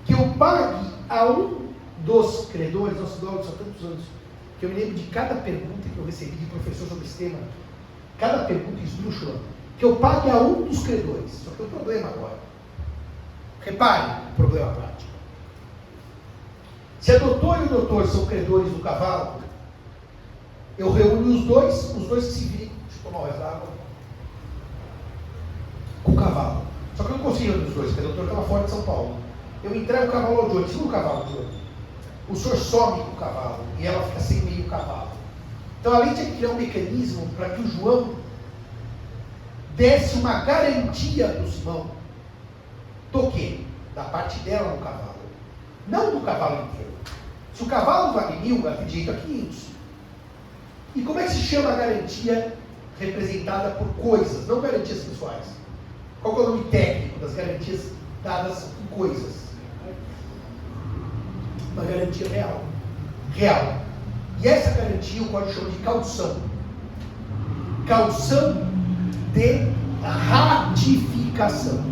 que eu pague a um dos credores, nós estudamos há tantos anos, que eu me lembro de cada pergunta que eu recebi de professor sobre esse tema, cada pergunta esdrúxula, que eu pague a um dos credores. Só que tem um problema agora. Repare o problema prático. Se a doutora e o doutor são credores do cavalo, eu reúno os dois que se virem, deixa eu tomar o resto da água, com o cavalo. Só que eu não consigo reunir os dois, porque a doutora estava fora de São Paulo. Eu entrego o cavalo ao Johnny, segura o cavalo, Johnny. O senhor some com o cavalo e ela fica sem meio cavalo. Então a lei tinha que criar um mecanismo para que o João desse uma garantia para o Simão do quê? Da parte dela no cavalo. Não do cavalo inteiro. Se o cavalo vale 1.000, ela tem direito a 500. E como é que se chama a garantia representada por coisas, não garantias pessoais? Qual é o nome técnico das garantias dadas em coisas? Uma garantia real. Real. E essa garantia o código chama de caução. Caução de ratificação.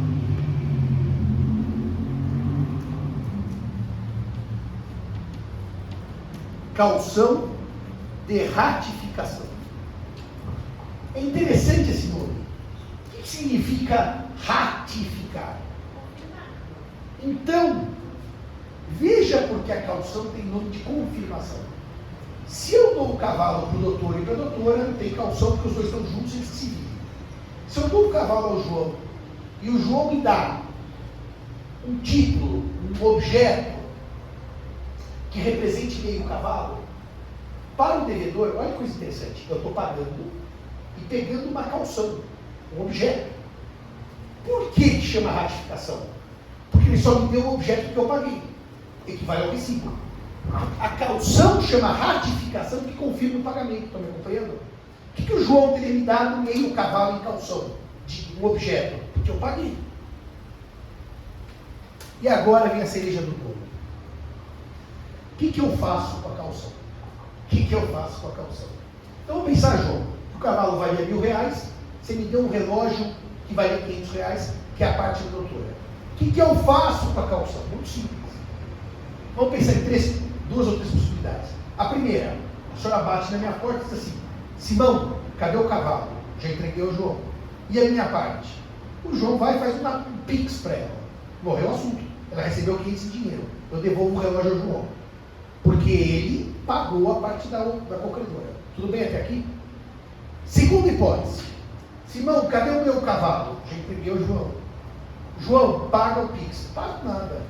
Caução de ratificação. É interessante esse nome. O que significa ratificar? Então, veja porque a caução tem nome de confirmação. Se eu dou o cavalo para o doutor e para a doutora, tem caução porque os dois estão juntos e eles se viram. Se eu dou o cavalo ao João e o João me dá um título, um objeto que represente meio cavalo, para o devedor, olha que coisa interessante, eu estou pagando e pegando uma caução, um objeto. Por que chama ratificação? Porque ele só me deu o objeto que eu paguei, equivale ao recíproco. A caução chama ratificação, que confirma o pagamento. Estão me acompanhando? O que o João teria me dado meio cavalo em caução? De um objeto? Porque eu paguei. E agora vem a cereja do bolo. O que eu faço com a caução? O que eu faço com a caução? Então vamos pensar, João. O cavalo valia R$1.000, você me deu um relógio que valia R$500, que é a parte introdutória. O que eu faço com a caução? Muito simples. Vamos pensar em duas ou três possibilidades. A primeira, a senhora bate na minha porta e diz assim: Simão, cadê o cavalo? Já entreguei ao João. E a minha parte? O João vai e faz um pix para ela. Morreu o assunto. Ela recebeu 500 em dinheiro. Eu devolvo o relógio ao João. Porque ele pagou a parte da cocredora. Tudo bem até aqui? Segunda hipótese. Simão, cadê o meu cavalo? Já entreguei ao João. João, paga o pix. Paga nada.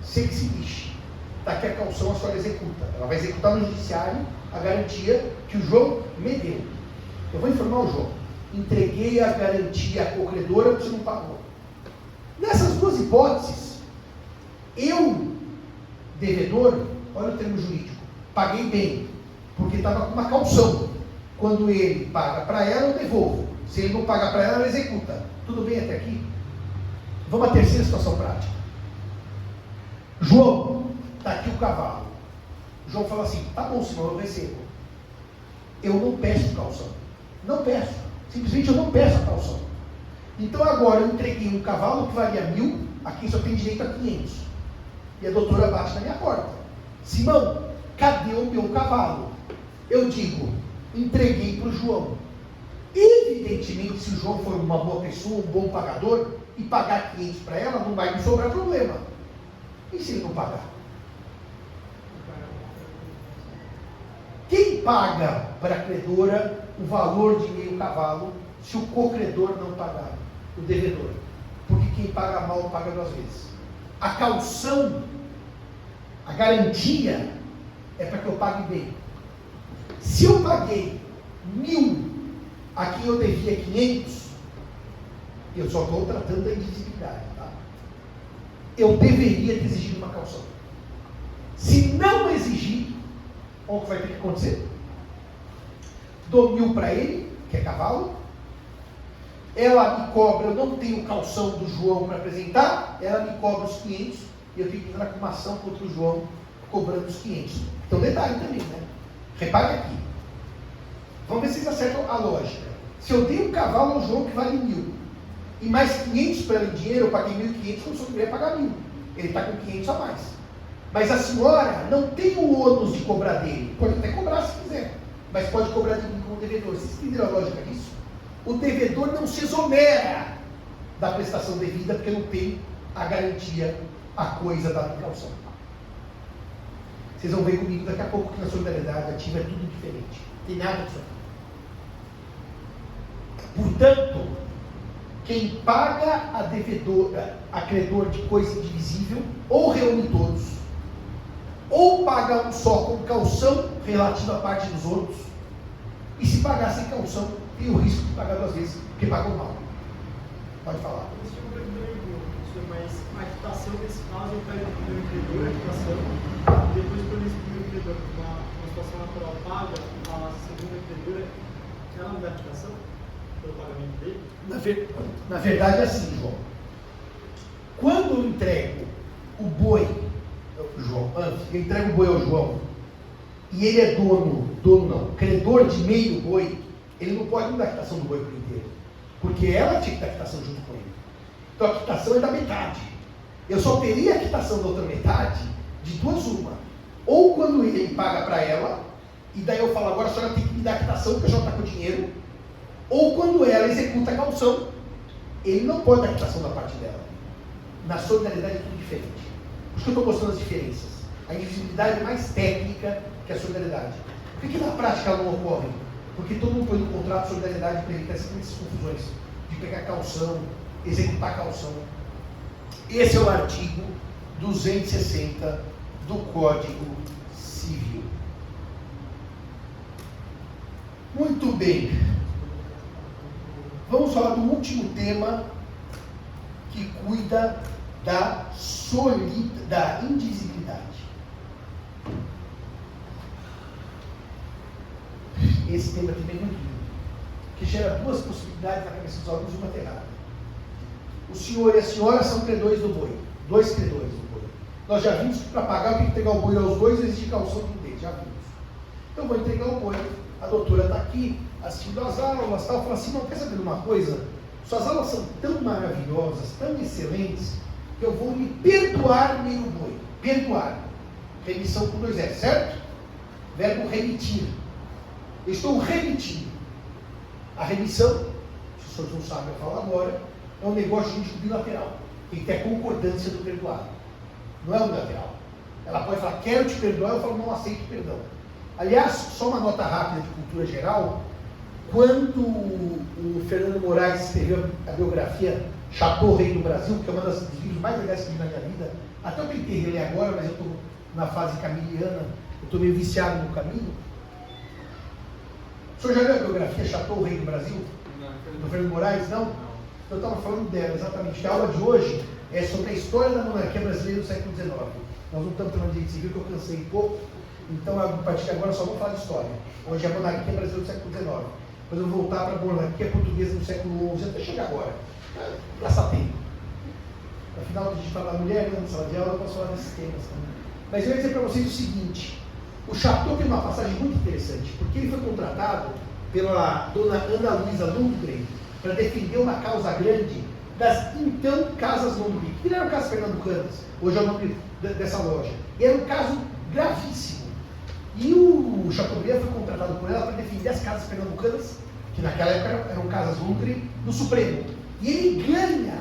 Você que se lixe. Está aqui a caução, a senhora executa. Ela vai executar no judiciário a garantia que o João me deu. Eu vou informar o João. Entreguei a garantia à cocredora, você não pagou. Nessas duas hipóteses, eu, devedor, olha o termo jurídico, paguei bem, porque estava com uma caução. Quando ele paga para ela, eu devolvo. Se ele não paga para ela executa. Tudo bem até aqui? Vamos à terceira situação prática. João, está aqui o cavalo. João fala assim: tá bom, senhor, eu recebo. Eu não peço calção. Não peço. Simplesmente eu não peço a calção. Então agora eu entreguei um cavalo que valia 1.000, aqui só tem direito a 500. E a doutora bate na minha porta: Simão, cadê o meu cavalo? Eu digo: entreguei para o João. Evidentemente, se o João for uma boa pessoa, um bom pagador, e pagar 500 para ela, não vai me sobrar problema. E se ele não pagar? Quem paga para a credora o valor de meio cavalo se o cocredor não pagar? O devedor. Porque quem paga mal paga duas vezes. A caução, a garantia, é para que eu pague bem. Se eu paguei 1.000 a quem eu devia 500, eu só estou tratando da indivisibilidade, tá? Eu deveria ter exigido uma caução. Se não exigir, o que vai ter que acontecer? Dou 1.000 para ele, que é cavalo. Ela me cobra, eu não tenho calção do João para apresentar, ela me cobra os 500 e eu tenho que entrar com uma ação contra o João cobrando os 500. Então detalhe também, né? Repare aqui. Vamos ver se vocês acertam a lógica. Se eu dei um cavalo ao João que vale 1.000 e mais 500 para ele em dinheiro, eu paguei 1.500, como se eu deveria pagar 1.000. Ele está com 500 a mais. Mas a senhora não tem o ônus de cobrar dele. Pode até cobrar se quiser, mas pode cobrar de mim como devedor. Vocês entenderam a lógica disso? O devedor não se exonera da prestação devida porque não tem a garantia, a coisa da calção. Vocês vão ver comigo daqui a pouco que na solidariedade ativa é tudo diferente. Tem nada disso aqui. Portanto, quem paga a devedora, a credor de coisa indivisível, ou reúne todos, ou paga um só com calção relativa à parte dos outros, e se pagar sem calção, tem o risco de pagar duas vezes, porque pagou mal. Pode falar. Mas a quitação, nesse caso, eu pego o primeiro credor, a quitação, e depois, quando esse primeiro credor, uma situação natural, paga a segunda credora, ela não dá quitação pelo pagamento dele? Na verdade é assim, João. Quando eu entrego o boi, eu entrego o boi ao João, e ele é credor de meio boi, ele não pode me dar a quitação do boi por inteiro, porque ela tinha que dar a quitação junto com ele. Então a quitação é da metade. Eu só teria a quitação da outra metade de duas uma. Ou quando ele paga para ela, e daí eu falo: agora a senhora tem que me dar a quitação porque a senhora está com o dinheiro. Ou quando ela executa a calção, ele não pode dar a quitação da parte dela. Na solidariedade é tudo diferente. Por isso que eu estou mostrando as diferenças. A invisibilidade é mais técnica que a solidariedade. Por que na prática ela não ocorre? Porque todo mundo põe no contrato de solidariedade para evitar essas confusões de pegar calção, executar calção. Esse é o artigo 260 do Código Civil. Muito bem. Vamos falar do último tema que cuida da indivisibilidade. que esse tema também é muito lindo, que gera duas possibilidades na cabeça dos alunos, uma errada. O senhor e a senhora são credores do boi, dois credores do boi. Nós já vimos que para pagar eu tenho que entregar o boi aos dois, existe calção de um deles, já vimos. Então eu vou entregar o boi, a doutora está aqui, assistindo as aulas, tal, fala assim, não, quer saber de uma coisa? Suas aulas são tão maravilhosas, tão excelentes, que eu vou me perdoar meu boi. Perdoar. Remissão com 2 S, certo? Verbo remitir. Eu estou remitindo. A remissão, se os senhores não sabem, eu falo agora, é um negócio jurídico bilateral. Tem que ter a concordância do perdoado. Não é unilateral. Ela pode falar, quero te perdoar, eu falo, não aceito perdão. Aliás, só uma nota rápida de cultura geral, quando o Fernando Moraes escreveu a biografia Chateau Rei do Brasil, que é uma das livros mais legais que eu li na minha vida, até eu tentei reler agora, mas eu estou na fase camiliana, eu estou meio viciado no caminho. O senhor já leu a biografia Chateau Rei do Brasil? Não. Do Fernando Moraes? Não? Então eu estava falando dela, exatamente. A aula de hoje é sobre a história da monarquia brasileira do século XIX. Nós não estamos falando de direito civil, que eu cansei um pouco, então a partir de agora só vamos falar de história. Hoje é a monarquia brasileira do século XIX. Depois eu vou voltar para a monarquia portuguesa no século XI, até chegar agora. Gastar tempo. Afinal, a gente fala da mulher, na sala de aula, eu posso falar desses temas também. Mas eu ia dizer para vocês o seguinte: o Chateau tem uma passagem muito interessante, porque ele foi contratado pela dona Ana Luísa Lundgren para defender uma causa grande das então Casas Lundgren, que não era o caso Fernando Canas, hoje é o nome dessa loja. E era um caso gravíssimo. E o Chateaubriand foi contratado por ela para defender as casas Fernando Canas, que naquela época eram casas Lundgren, no Supremo. E ele ganha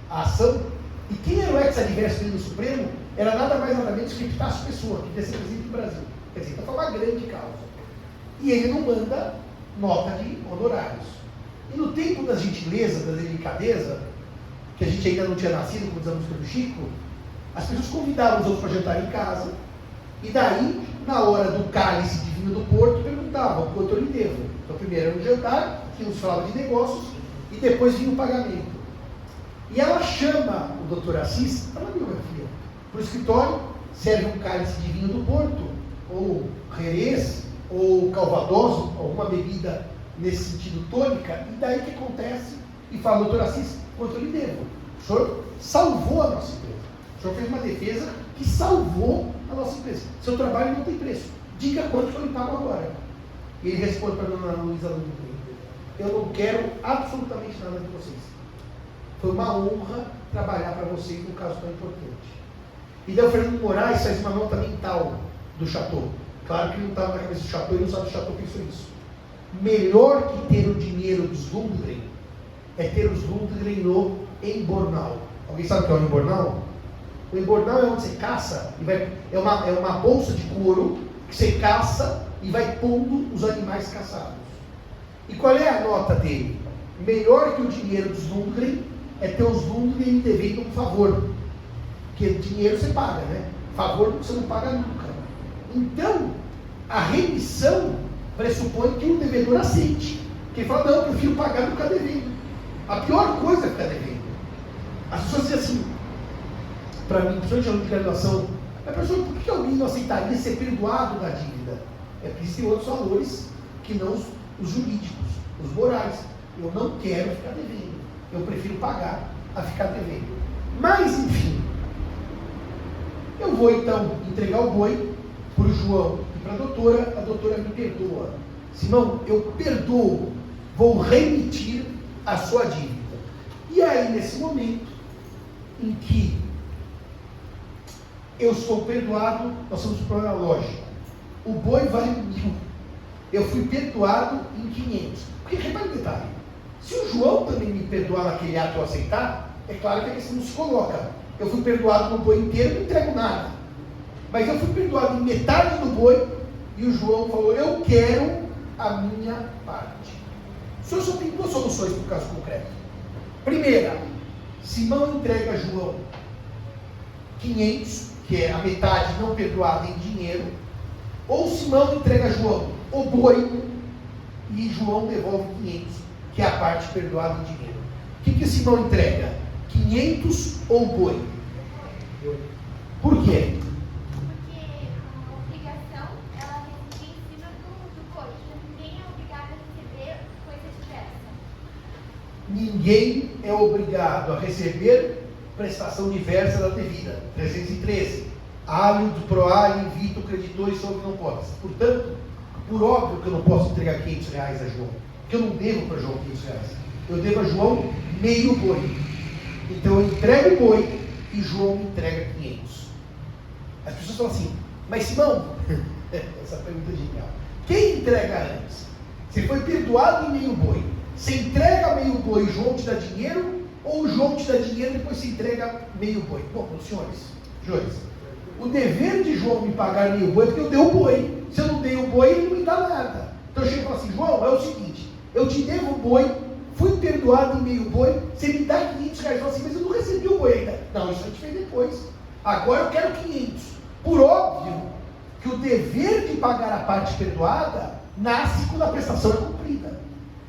a ação. E quem era o ex-adverso dele no Supremo era nada mais nada menos que Epitácio Pessoa, que devia ser presidente do Brasil. Quer dizer, então foi uma grande causa. E ele não manda nota de honorários. E no tempo da gentileza, da delicadeza, que a gente ainda não tinha nascido, como diz a música do Chico, as pessoas convidavam os outros para jantar em casa, e daí, na hora do cálice de vinho do Porto, perguntavam quanto eu lhe devo. Então primeiro era um jantar, que nos falava de negócios, e depois vinha o pagamento. E ela chama o doutor Assis, para a biografia, para o escritório, serve um cálice de vinho do Porto, ou Jerez, ou Calvados, alguma bebida nesse sentido tônica, e daí que acontece, e fala, doutor Assis, quanto eu lhe devo? O senhor salvou a nossa empresa. O senhor fez uma defesa que salvou a nossa empresa. Seu trabalho não tem preço. Diga quanto eu lhe pago agora. E ele responde para a dona Luísa Lundgren: eu não quero absolutamente nada de vocês. Foi uma honra trabalhar para vocês num caso tão importante. E daí o Fernando Moraes faz uma nota mental do Chateau. Claro que ele não estava na cabeça do Chateau, ele não sabe que o Chateau pensou isso. Melhor que ter o dinheiro dos Lundgren é ter os Lundgren no embornal. Alguém sabe o que é o embornal? O embornal é onde você caça, e vai, é uma bolsa de couro que você caça e vai pondo os animais caçados. E qual é a nota dele? Melhor que o dinheiro dos Lundgren é ter os Lundgren devendo um favor. Porque dinheiro você paga, né? Favor você não paga nunca. Então, a remissão pressupõe que o devedor aceite. Porque ele fala, não, eu prefiro pagar do que ficar devendo. A pior coisa é ficar devendo. As pessoas dizem assim, para mim, principalmente aluno de graduação, mas professor, por que alguém não aceitaria ser perdoado da dívida? É porque existem outros valores que não os jurídicos, os morais. Eu não quero ficar devendo. Eu prefiro pagar a ficar devendo. Mas, enfim, eu vou então entregar o boi para o João e para a doutora me perdoa. Simão, eu perdoo, vou remitir a sua dívida. E aí, nesse momento em que eu sou perdoado, nós temos um problema lógico. O boi vale 1.000. Eu fui perdoado em 500. Porque, repare o detalhe, se o João também me perdoar naquele ato eu aceitar, é claro que a questão não se coloca. Eu fui perdoado no boi inteiro, não entrego nada. Mas eu fui perdoado em metade do boi, e o João falou, eu quero a minha parte. O senhor só tem duas soluções para o caso concreto. Primeira, Simão entrega a João 500, que é a metade não perdoada em dinheiro, ou Simão entrega a João o boi, e João devolve 500, que é a parte perdoada em dinheiro. O que Simão entrega? 500 ou boi? Por quê? Porque a obrigação, ela reside em cima do boi. Ninguém é obrigado ninguém é obrigado a receber prestação diversa da devida. 313. Aliud pro ali, invito creditores sobre não podes. Portanto, por óbvio que eu não posso entregar R$500 a João, porque eu não devo para João R$500. Eu devo a João meio boi. Então eu entrego o boi e João me entrega 500. As pessoas falam assim, mas Simão, essa pergunta é genial. Quem entrega antes? Você foi perdoado em meio boi. Você entrega meio boi e João te dá dinheiro? Ou João te dá dinheiro e depois você entrega meio boi? Bom, senhores, o dever de João me pagar meio boi é porque eu dei o boi. Se eu não dei o boi, ele não me dá nada. Então eu chego e falo assim, João, é o seguinte, eu te devo o boi, fui perdoado em meio boi, você me dá R$500. Eu falo assim, mas eu não recebi o boi ainda. Não, isso a gente fez depois. Agora eu quero 500. Por óbvio que o dever de pagar a parte perdoada nasce quando a prestação é cumprida.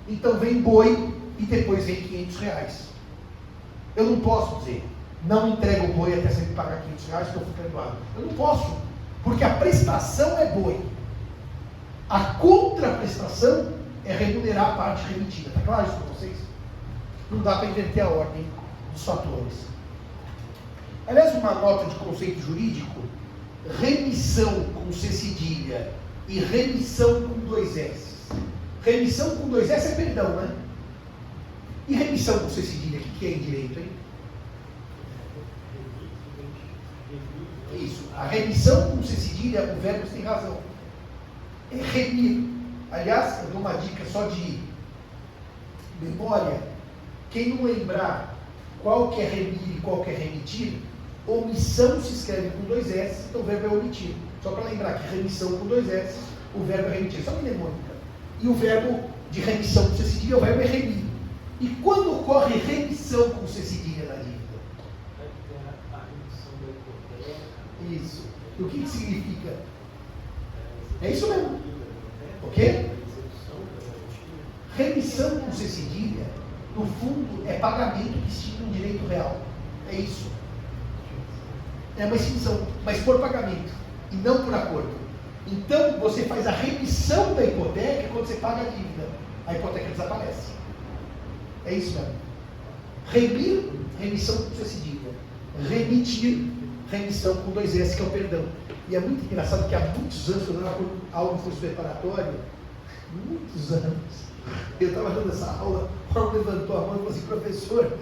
Então vem boi e depois vem R$500. Eu não posso dizer, não entrego o boi até você me pagar R$500 porque eu fui perdoado. Eu não posso, porque a prestação é boi. A contraprestação é remunerar a parte remitida. Está claro isso para vocês? Não dá para inverter a ordem dos fatores. Aliás, uma nota de conceito jurídico, remissão com C cedilha e remissão com 2 S. Remissão com 2 S é perdão, né? E remissão com C cedilha, o que é em direito, hein? Isso, a remissão com C cedilha, o verbo tem razão. É remir. Aliás, eu dou uma dica só de memória. Quem não lembrar qual que é remir e qual que é remitir, omissão se escreve com 2 S, então o verbo é omitir. Só para lembrar que remissão com 2 S, o verbo é remitir. Só mnemônica. E o verbo de remissão com C cedilha, o verbo é remir. E quando ocorre remissão com C cedilha na dívida? Isso. E o que significa? É isso mesmo. O quê? Remissão com C cedilha, no fundo, é pagamento que extingue um direito real. É isso. É uma extinção, mas por pagamento, e não por acordo. Então, você faz a remissão da hipoteca quando você paga a dívida. A hipoteca desaparece. É isso mesmo. Remir, remissão com C cedilha. Remitir, remissão com 2 S, que é o perdão. E é muito engraçado que há muitos anos, quando eu dava aula no curso preparatório, muitos anos, eu estava dando essa aula, o aluno levantou a mão e falou assim, professor,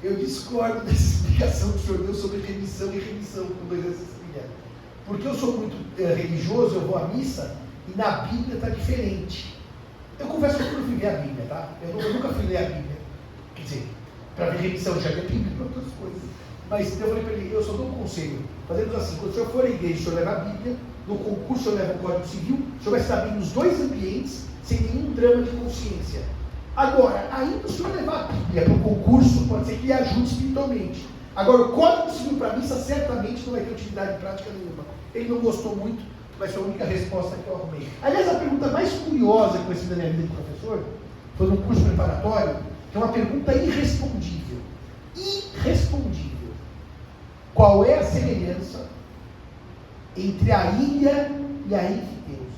eu discordo dessa explicação que o senhor deu sobre remissão e remissão com 2 S. Porque eu sou muito religioso, eu vou à missa, e na Bíblia está diferente. Eu converso com o ver a Bíblia, tá? Eu nunca fui ler a Bíblia. Quer dizer, para ver remissão, já li a Bíblia para outras coisas. Mas então eu falei para ele, eu só dou um conselho. Fazemos assim, quando o senhor for à igreja, o senhor leva a Bíblia, no concurso o senhor leva o Código Civil, o senhor vai estar bem nos 2 ambientes, sem nenhum drama de consciência. Agora, ainda o senhor levar a Bíblia para o concurso, pode ser que lhe ajude espiritualmente. Agora, o Código Civil para a missa certamente não vai ter utilidade prática nenhuma. Ele não gostou muito, mas foi a única resposta que eu arrumei. Aliás, a pergunta mais curiosa que eu recebi na minha vida de professor foi num curso preparatório, que é uma pergunta irrespondível. Irrespondível. Qual é a semelhança entre a ilha e a Enfiteus?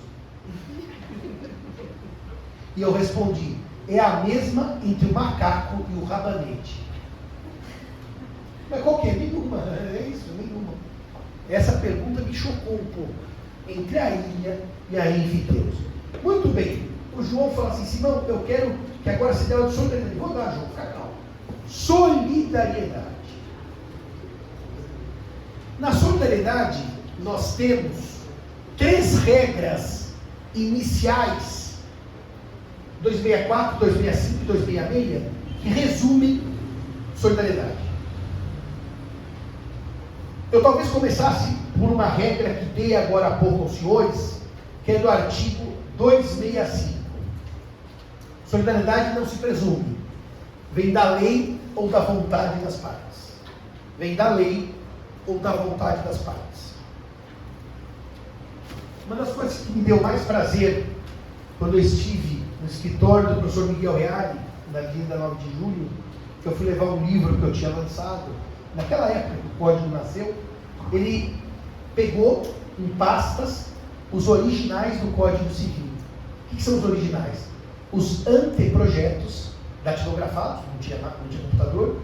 E eu respondi, é a mesma entre o macaco e o rabanete. Mas qual que é? Nenhuma. É isso, nenhuma. Essa pergunta me chocou um pouco. Entre a ilha e a Enfiteus. Muito bem. O João fala assim, Simão, eu quero que agora se dê uma de solidariedade. Vou dar, João, fica calmo. Solidariedade. Na solidariedade, nós temos 3 regras iniciais, 264, 265 e 266, que resumem solidariedade. Eu talvez começasse por uma regra que dei agora há pouco aos senhores, que é do artigo 265. Solidariedade não se presume. Vem da lei ou da vontade das partes. Vem da lei ou da vontade das partes. Uma das coisas que me deu mais prazer quando eu estive no escritório do professor Miguel Reale, na Avenida 9 de Julho, que eu fui levar um livro que eu tinha lançado, naquela época que o código nasceu, ele pegou em pastas os originais do Código Civil. O que são os originais? Os anteprojetos datilografados, não tinha computador,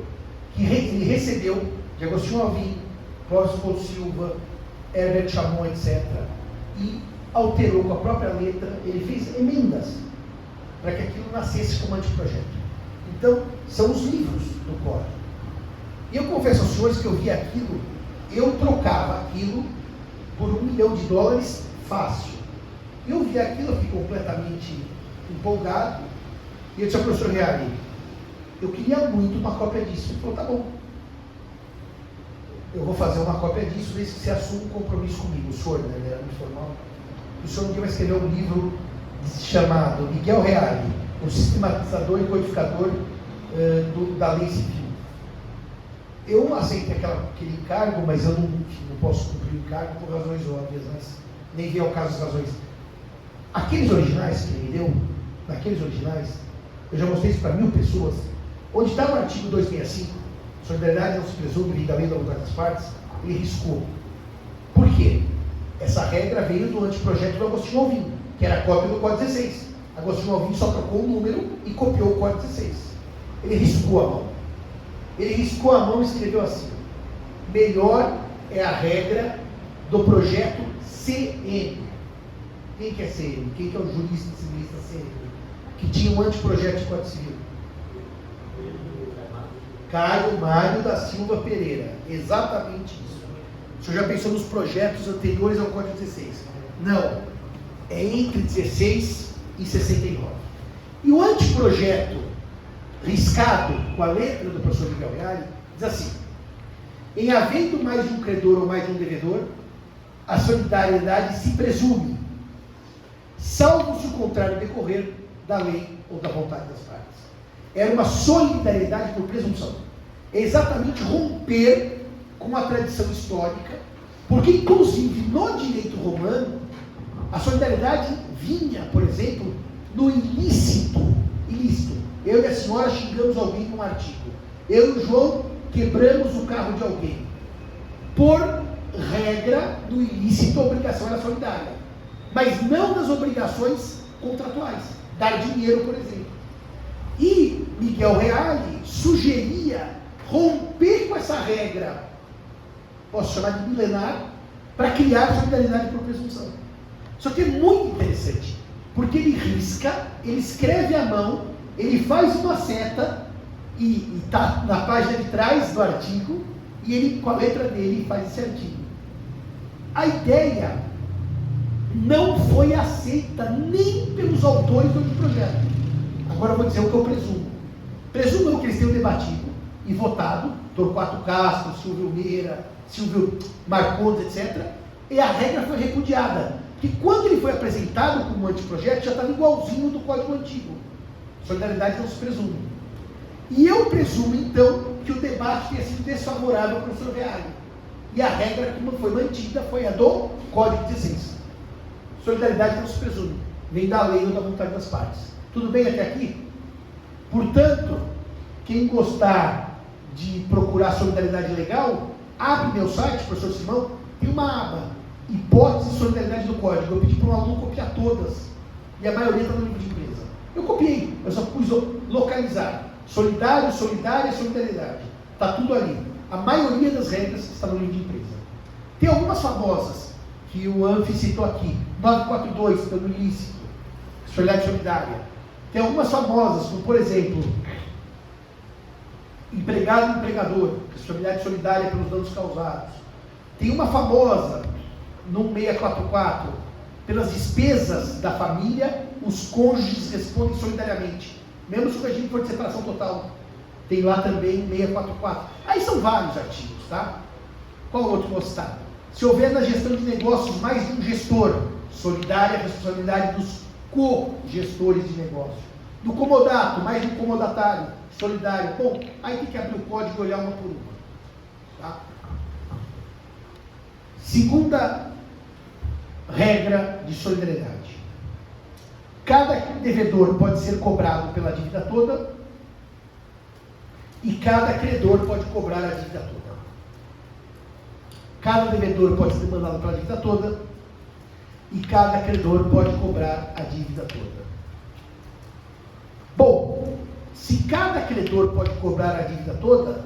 que ele recebeu de Agostinho Alvim, Clóvis Couto Silva, Herbert Chamon, etc., e alterou com a própria letra, ele fez emendas para que aquilo nascesse como anteprojeto. Então, são os livros do código. E eu confesso aos senhores que eu vi aquilo, eu trocava aquilo por $1 milhão fácil. Eu vi aquilo, eu fiquei completamente empolgado, e eu disse ao professor Reale, eu queria muito uma cópia disso. Ele falou, tá bom, eu vou fazer uma cópia disso, desde que você assuma um compromisso comigo. O senhor, né, ele era muito formal, o senhor um dia vai escrever um livro chamado Miguel Reale, o sistematizador e codificador da lei civil. Eu aceitei aquele encargo, mas eu não posso cumprir o encargo por razões óbvias, mas nem vi ao caso as razões. Aqueles originais que ele me deu, naqueles originais, eu já mostrei isso para 1000 pessoas, onde está o artigo 265, solidariedade não se presume vinda da vontade das partes, ele riscou. Por quê? Essa regra veio do anteprojeto do Agostinho Alvim, que era a cópia do Código 16. Agostinho Alvim só trocou o número e copiou o Código 16. Ele riscou a mão. Ele riscou a mão e escreveu assim: melhor é a regra do projeto CM. Quem que é CM? Quem que é o jurista civilista CM? Que tinha um anteprojeto de Código Civil? Caio Mário da Silva Pereira. Exatamente isso. O senhor já pensou nos projetos anteriores ao Código 16? Não. É entre 16 e 69. E o anteprojeto riscado com a letra do professor Miguel Reale diz assim: em havendo mais de um credor ou mais de um devedor, a solidariedade se presume, salvo se o contrário decorrer da lei ou da vontade das partes. Era uma solidariedade por presunção. É exatamente romper com a tradição histórica, porque inclusive no direito romano, a solidariedade vinha, por exemplo, no ilícito. Eu e a senhora xingamos alguém num artigo. Eu e o João quebramos o carro de alguém. Por regra, no ilícito, a obrigação era solidária. Mas não nas obrigações contratuais. Dar dinheiro, por exemplo. E Miguel Reale sugeria romper com essa regra, posso chamar de milenar, para criar solidariedade por presunção. Isso aqui é muito interessante, porque ele risca, ele escreve à mão, ele faz uma seta, e está na página de trás do artigo, e ele, com a letra dele, faz esse artigo. A ideia não foi aceita nem pelos autores do projeto. Agora eu vou dizer o que eu presumo. Presumo eu que eles tenham debatido e votado, Torquato Castro, Silvio Meira, Silvio Marcondes, etc. E a regra foi repudiada. Que quando ele foi apresentado como anteprojeto, já estava igualzinho do Código Antigo. Solidariedade não se presume. E eu presumo, então, que o debate tenha sido desfavorável ao professor Reale. E a regra que foi mantida foi a do Código 16. Solidariedade não se presume. Vem da lei ou da vontade das partes. Tudo bem até aqui? Portanto, quem gostar de procurar solidariedade legal, abre meu site, professor Simão, tem uma aba, hipótese de solidariedade do código. Eu pedi para um aluno copiar todas, e a maioria está no livro de empresa. Eu copiei, eu só pus localizar. Solidário, solidária, solidariedade. Está tudo ali. A maioria das regras está no livro de empresa. Tem algumas famosas, que o Anfi citou aqui. 942, pelo ilícito. Solidariedade solidária. Tem algumas famosas, como por exemplo, empregado e empregador, responsabilidade solidária pelos danos causados. Tem uma famosa, no 644, pelas despesas da família, os cônjuges respondem solidariamente, mesmo se o regime for de separação total. Tem lá também 644. Aí são vários artigos, tá? Qual outro vou citar? Se houver na gestão de negócios mais de um gestor, solidária a responsabilidade dos co-gestores de negócio. Do comodato, mais de um comodatário, solidário. Bom, aí tem que abrir o código e olhar uma por uma. Tá? Segunda regra de solidariedade. Cada devedor pode ser cobrado pela dívida toda e cada credor pode cobrar a dívida toda. Cada devedor pode ser demandado pela dívida toda e cada credor pode cobrar a dívida toda. Bom, se cada credor pode cobrar a dívida toda,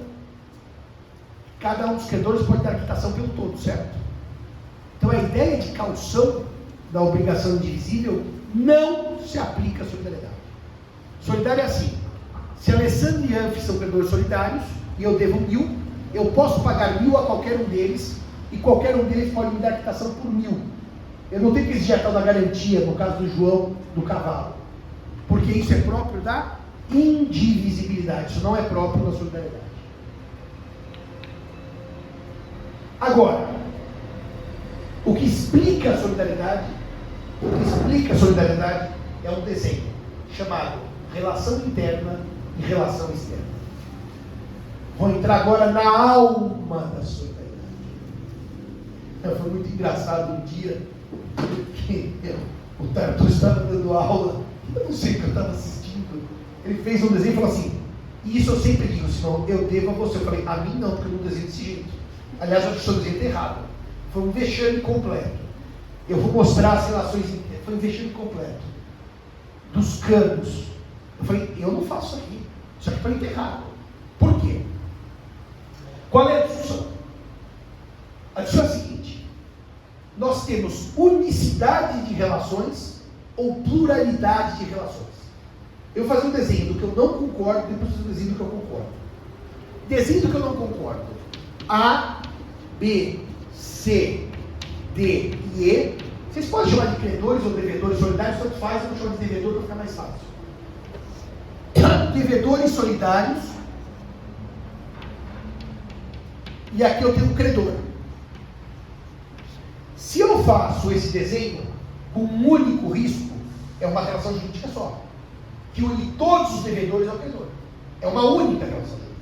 cada um dos credores pode dar quitação pelo todo, certo? Então a ideia de caução da obrigação indivisível não se aplica à solidariedade. Solidário é assim: se Alessandro e Anfi são credores solidários e eu devo 1.000, eu posso pagar 1.000 a qualquer um deles e qualquer um deles pode me dar quitação por 1.000. Eu não tenho que exigir a tal da garantia, no caso do João, do cavalo, porque isso é próprio da indivisibilidade, isso não é próprio da solidariedade. Agora, o que explica a solidariedade é um desenho chamado relação interna e relação externa. Vou entrar agora na alma da solidariedade. Foi muito engraçado um dia que o Tartu estava dando aula, eu não sei o que eu estava assistindo, ele fez um desenho e falou assim: e isso eu sempre digo, senão eu devo a você. Eu falei: a mim não, porque eu não desenho desse jeito. Aliás, eu acho que o seu desenho está errado. Foi um vexame completo. Eu vou mostrar as relações inteiras. Foi um vexame completo. Dos canos. Eu falei: eu não faço isso aqui. Isso aqui está errado. Por quê? Qual é a discussão? A discussão é a seguinte: nós temos unicidade de relações ou pluralidade de relações. Eu vou fazer um desenho do que eu não concordo, depois fazer um desenho do que eu concordo. Desenho do que eu não concordo: A, B, C, D e E. Vocês podem chamar de credores ou devedores solidários, tanto faz, eu vou chamar de devedor para ficar mais fácil. Devedores solidários. E aqui eu tenho um credor. Se eu faço esse desenho com um único risco, é uma relação jurídica só, que une todos os devedores ao credor. É uma única relação jurídica.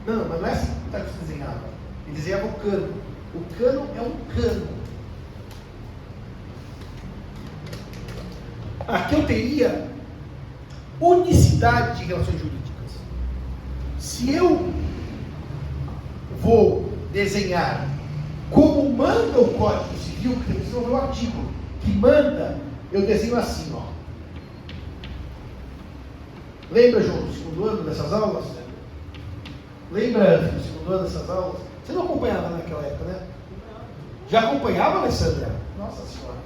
Não, mas não é assim que o Tartu desenhava. Ele desenhava o cano. O cano é um cano. Aqui eu teria unicidade de relações jurídicas. Se eu vou desenhar como manda o Código Civil, que tem o artigo que manda, eu desenho assim, ó. Lembra, João, do segundo ano dessas aulas? Lembra do segundo ano dessas aulas? Você não acompanhava naquela época, né? Já acompanhava, Alessandra? Nossa Senhora.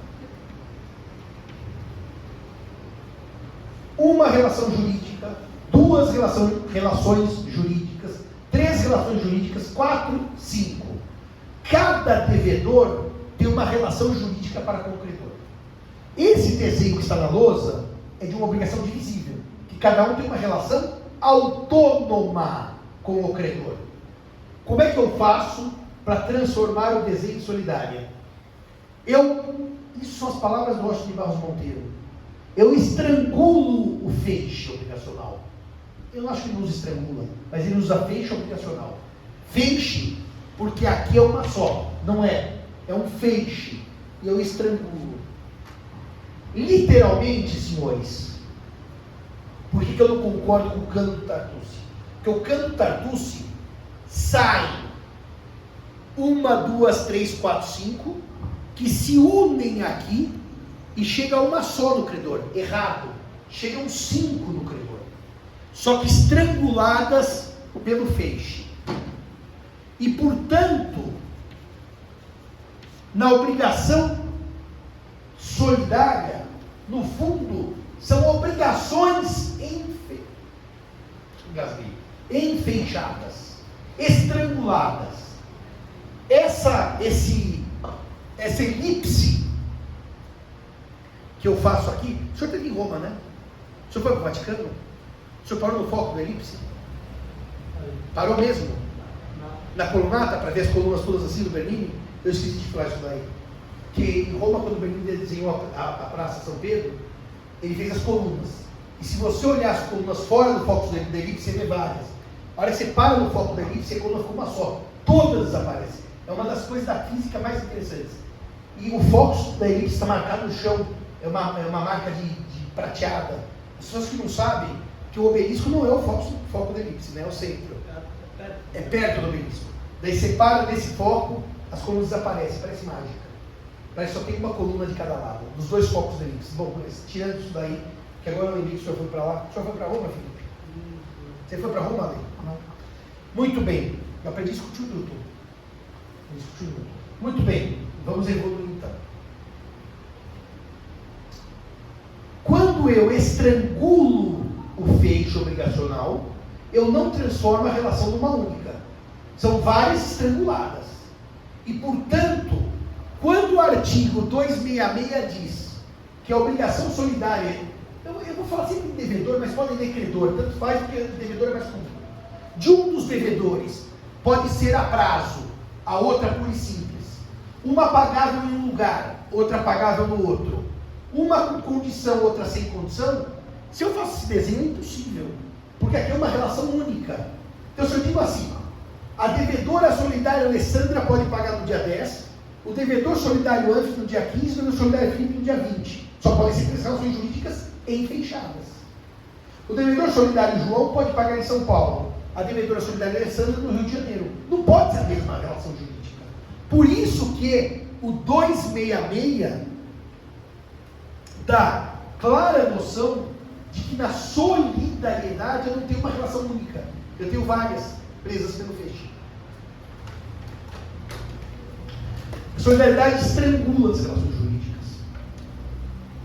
Uma relação jurídica, duas relações jurídicas, três relações jurídicas, 4, 5. Cada devedor tem uma relação jurídica para com o credor. Esse desenho que está na lousa é de uma obrigação divisível, que cada um tem uma relação autônoma com o credor. Como é que eu faço para transformar o desenho em solidária? Isso são as palavras do Washington de Barros Monteiro. Eu estrangulo o feixe obrigacional. Eu não acho que ele nos estrangula, mas ele usa feixe obrigacional. Feixe, porque aqui é uma só, não é? É um feixe. E eu estrangulo. Literalmente, senhores, por que eu não concordo com o cano do Tartucci? Porque o cano do Tartucci sai 1, 2, 3, 4, 5, que se unem aqui e chega a uma só no credor. Errado. Chegam 5 no credor. Só que estranguladas pelo feixe. E, portanto, na obrigação solidária, no fundo, são obrigações enfeixadas, estranguladas. Essa elipse que eu faço aqui, o senhor esteve em Roma, né? O senhor foi para o Vaticano? O senhor parou no foco da elipse? Parou mesmo? Na colunata, para ver as colunas todas assim do Bernini? Eu esqueci de falar isso daí. Que em Roma, quando o Bernini desenhou a Praça São Pedro, ele fez as colunas. E se você olhar as colunas fora do foco da elipse, você vê várias. A hora que você para no foco da elipse, a coluna ficou uma só. Todas desaparecem. É uma das coisas da física mais interessantes. E o foco da elipse está marcado no chão. É uma marca de prateada. As pessoas que não sabem que o obelisco não é o foco da elipse, né? É o centro. É perto do obelisco. Daí você para desse foco, as colunas desaparecem. Parece mágica. Parece que só tem uma coluna de cada lado. Dos dois focos da elipse. Bom, tirando isso daí, que agora eu lembrei que o senhor foi para lá. O senhor foi para Roma, Felipe? Você foi para Roma, Ale? Não. Muito bem. Eu aprendi isso com o tio Newton. Muito bem. Vamos evoluir então. Quando eu estrangulo o feixe obrigacional, eu não transformo a relação numa única. São várias estranguladas. E, portanto, quando o artigo 266 diz que a obrigação solidária, eu vou falar sempre de devedor, mas pode ler credor, tanto faz porque devedor é mais comum. De um dos devedores pode ser a prazo, a outra pura e simples. Uma pagável em um lugar, outra pagável no outro. Uma com condição, outra sem condição. Se eu faço esse desenho é impossível, porque aqui é uma relação única. Então se eu digo assim, a devedora solidária Alessandra pode pagar no dia 10, o devedor solidário Ânfimo no dia 15, o devedor solidário Felipe no dia 20. Só podem ser relações jurídicas enfeixadas. O devedor solidário João pode pagar em São Paulo, a devedora solidária Alessandra no Rio de Janeiro. Não pode ser a mesma relação jurídica. Por isso que o 266 dá clara noção de que na solidariedade eu não tenho uma relação única. Eu tenho várias presas pelo feixe. A solidariedade estrangula as relações jurídicas.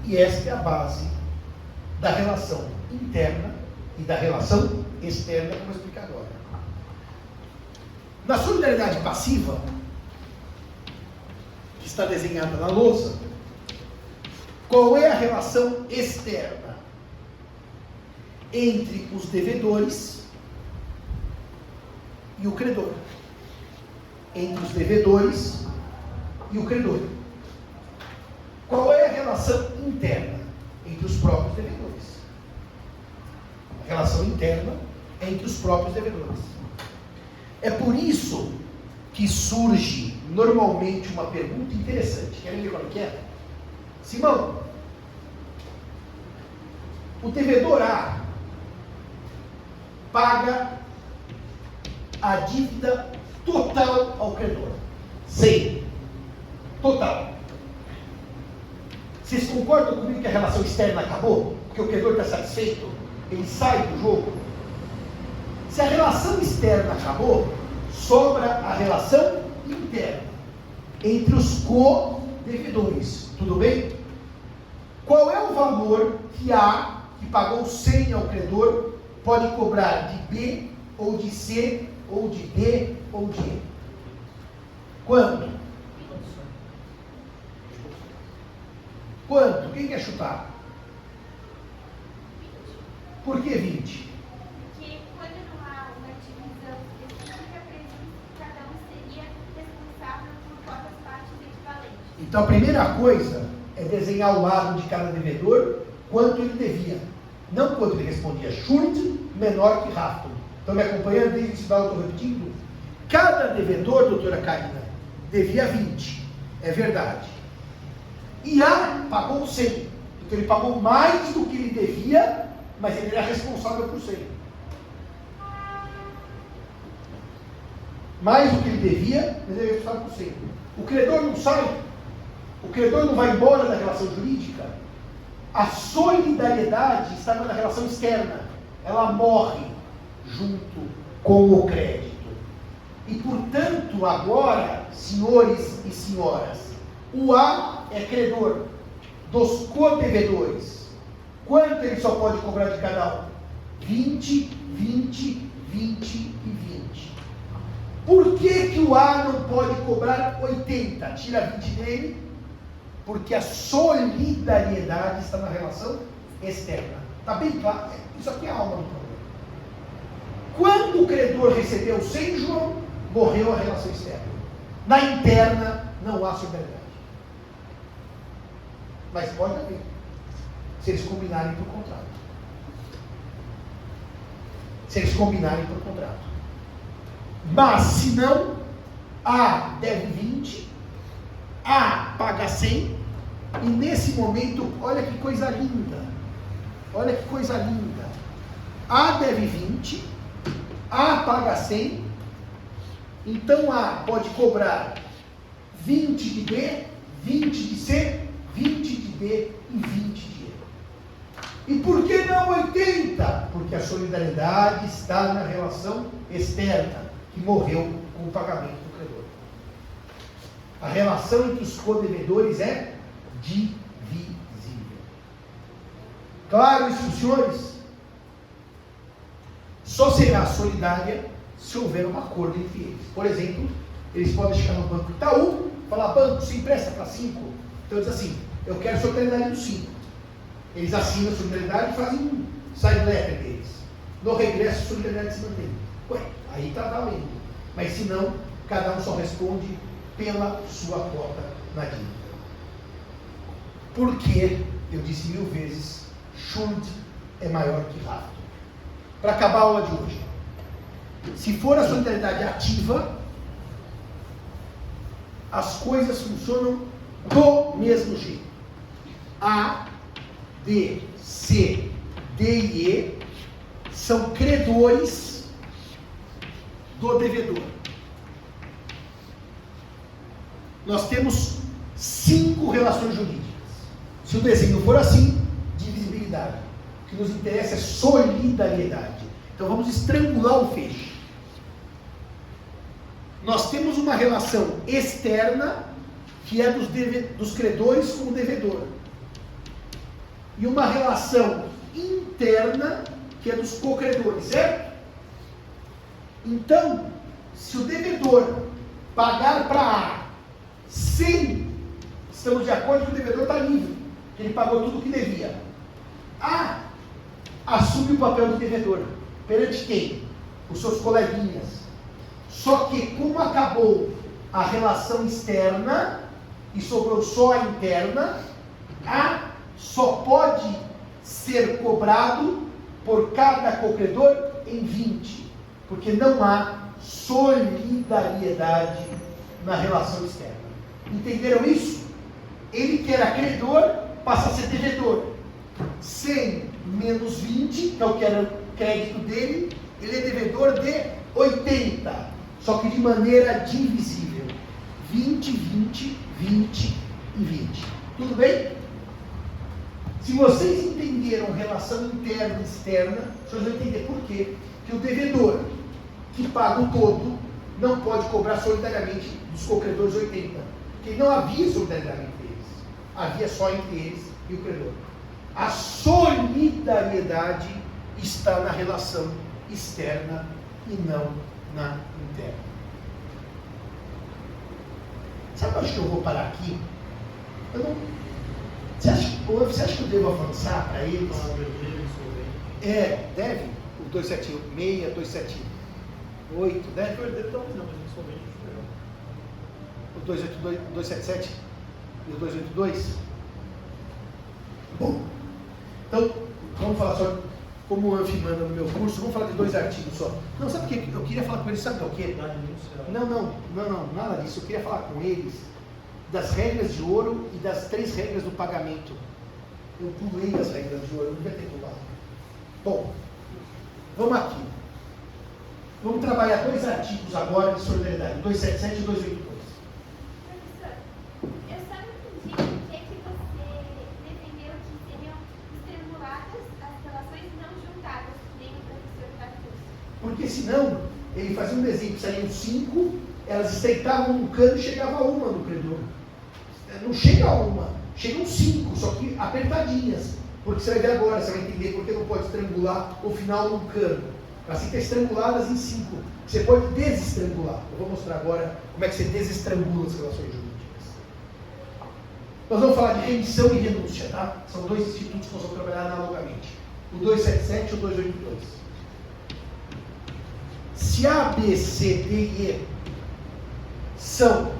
E esta é a base da relação interna e da relação externa, como eu vou explicar agora. Na solidariedade passiva, que está desenhada na lousa, qual é a relação externa entre os devedores e o credor? Entre os devedores e o credor. Qual é a relação interna entre os próprios devedores? A relação interna é entre os próprios devedores. É por isso que surge normalmente uma pergunta interessante. Querem ver qual que é? Simão, o devedor A paga a dívida total ao credor. 100. Total. Vocês concordam comigo que a relação externa acabou? Porque o credor está satisfeito? Ele sai do jogo? Se a relação externa acabou, sobra a relação interna entre os co-devedores. Tudo bem? Qual é o valor que A, que pagou 100 ao credor, pode cobrar de B, ou de C, ou de D, ou de E? Quanto? Quanto? Quem quer chutar? Por que 20? Porque quando não há uma divisão específica prevista, cada um seria responsável por quantas partes equivalentes. Então a primeira coisa é desenhar o lado de cada devedor, quanto ele devia. Não quanto ele respondia. Schuld menor que Haftung. Estão me acompanhando desde o sinal, eu estou repetindo? Cada devedor, doutora Karina, devia 20. É verdade. E A pagou 100. Então ele pagou mais do que ele devia, mas ele era responsável por 100. Mais do que ele devia, mas ele era responsável por 100. O credor não sai. O credor não vai embora da relação jurídica. A solidariedade está na relação externa. Ela morre junto com o crédito. E, portanto, agora, senhores e senhoras, o A é credor dos co-devedores. Quanto ele só pode cobrar de cada um? 20, 20, 20 e 20. Por que o A não pode cobrar 80? Tira 20 dele. Porque a solidariedade está na relação externa. Está bem claro? Isso aqui é a alma do problema. Quando o credor recebeu 100, João, morreu a relação externa. Na interna, não há solidariedade. Mas pode haver, se eles combinarem por contrato. Se eles combinarem por contrato. Mas, se não, A deve 20, A paga 100, e nesse momento, olha que coisa linda. Olha que coisa linda. A deve 20, A paga 100, então A pode cobrar 20 de B, 20 de C, 20 de D e 20 de E. E por que não 80? Porque a solidariedade está na relação externa, que morreu com o pagamento do credor. A relação entre os codevedores é divisível. Claro isso, senhores? Só será solidária se houver um acordo entre eles. Por exemplo, eles podem chegar no Banco Itaú, falar: banco, se empresta para 5. Então diz assim: eu quero solidariedade dos 5. Eles assinam a solidariedade e fazem um side letter deles. No regresso, a solidariedade se mantém. Ué, aí está valendo. Mas se não, cada um só responde pela sua cota na dívida. Porque, eu disse 1000 vezes, Schuld é maior que Rafto. Para acabar a aula de hoje, se for a solidariedade ativa, as coisas funcionam do mesmo jeito. A, B, C, D e E são credores do devedor. Nós temos 5 relações jurídicas. Se o desenho for assim, divisibilidade. O que nos interessa é solidariedade. Então vamos estrangular o feixe. Nós temos uma relação externa, que é dos credores com o devedor. E uma relação interna, que é dos co-credores, certo? Então, se o devedor pagar para A, sim, estamos de acordo que o devedor está livre, que ele pagou tudo o que devia. A assume o papel de devedor. Perante quem? Os seus coleguinhas. Só que, como acabou a relação externa e sobrou só a interna, A só pode ser cobrado por cada cocredor em 20, porque não há solidariedade na relação externa. Entenderam isso? Ele que era credor passa a ser devedor. 100 menos 20, que é o que era o crédito dele, ele é devedor de 80, só que de maneira divisível. 20, 20, 20 e 20. Tudo bem? Se vocês entenderam relação interna e externa, vocês vão entender por quê que o devedor que paga o todo não pode cobrar solidariamente dos cocredores 80, porque não havia solidariedade entre eles, havia só entre eles e o credor. A solidariedade está na relação externa e não na interna. Sabe, acho que eu vou parar aqui? Você acha que eu devo avançar para eles? Deve. O 276, 278, deve? O 282, 277 e o 282? Bom, então, vamos falar só, como o Anfi manda no meu curso, vamos falar de 2 artigos só. Não, sabe o que? Eu queria falar com eles, sabe o quê? Não, nada disso. Eu queria falar com eles das regras de ouro e das 3 regras do pagamento. Eu pulei as regras de ouro, eu não devia ter pulado. Bom, vamos aqui. Vamos trabalhar 2 artigos agora de solidariedade, 277 e 282. Professor, eu só não entendi por que você defendeu que seriam estranguladas as relações não juntadas, nem o professor Cardoso. Porque senão, ele fazia um desenho que saíam 5, elas estreitavam um cano e chegava uma no credor. Não chega uma, chegam 5, só que apertadinhas. Porque você vai ver agora, você vai entender por que não pode estrangular o final num cano. Elas ficam estranguladas em 5. Você pode desestrangular. Eu vou mostrar agora como é que você desestrangula as relações jurídicas. Nós vamos falar de remissão e renúncia, tá? São 2 institutos que nós vamos trabalhar analogamente. O 277 e o 282. Se A, B, C, D e E são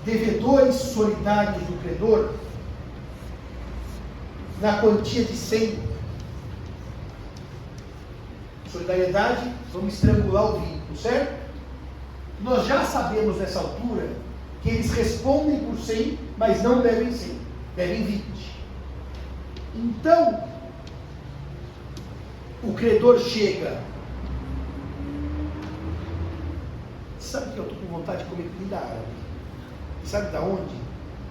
devedores solidários do credor, na quantia de 100, solidariedade, vamos estrangular o vínculo, certo? Nós já sabemos nessa altura que eles respondem por 100, mas não devem 100, devem 20. Então, o credor chega. Sabe que eu estou com vontade de comer comida árabe? Sabe da onde?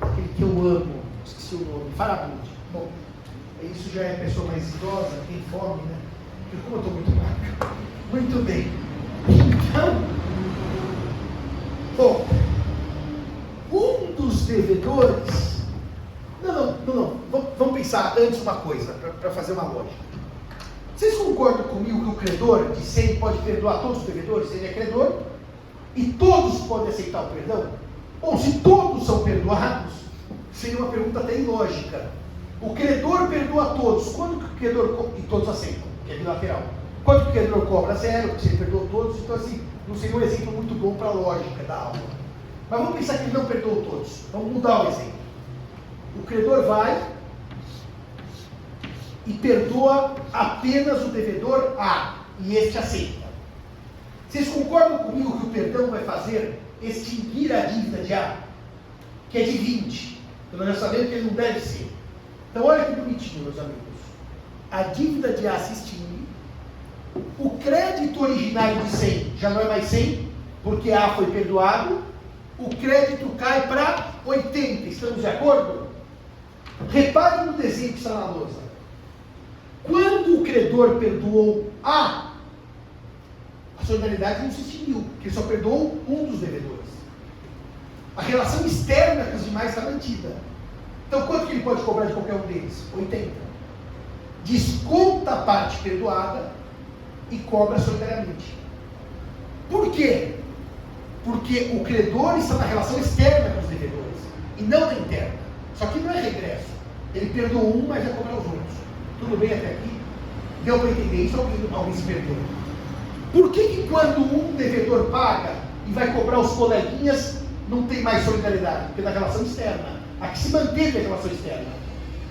Aquele que eu amo, esqueci o nome, Farabude. Bom, Isso já é pessoa mais idosa, tem fome, né? Porque como eu estou muito magro. Muito bem. Então, bom, um dos devedores. Não. Vamos pensar antes uma coisa, para fazer uma lógica. Vocês concordam comigo que o credor de 100 pode perdoar todos os devedores? Ele é credor e todos podem aceitar o perdão? Bom, se todos são perdoados, seria uma pergunta até ilógica. O credor perdoa todos. Quando que o credor... E todos aceitam, que é bilateral. Quando que o credor cobra? Zero, porque ele perdoou todos. Então, assim, não seria um exemplo muito bom para a lógica da aula. Mas vamos pensar que ele não perdoou todos. Vamos mudar o exemplo. O credor vai e perdoa apenas o devedor A, e este aceita. Vocês concordam comigo que o perdão vai fazer extinguir a dívida de A, que é de 20? Então nós já sabemos que ele não deve ser. Então olha que bonitinho, meus amigos. A dívida de A se extingue, o crédito originário de 100 já não é mais 100, porque A foi perdoado, o crédito cai para 80, estamos de acordo? Reparem no desenho que está na lousa. Quando o credor perdoou A, a solidariedade não se extinguiu, porque ele só perdoou um dos devedores. A relação externa com os demais está mantida. Então, quanto que ele pode cobrar de qualquer um deles? 80. Desconta a parte perdoada e cobra solidariamente. Por quê? Porque o credor está na relação externa com os devedores, e não na interna. Só que não é regresso. Ele perdoou um, mas vai cobrar os outros. Tudo bem até aqui? Deu para entender isso? Alguém se perdeu. Por que quando um devedor paga e vai cobrar os coleguinhas, não tem mais solidariedade? Porque na relação externa. Aqui se manteve a relação externa.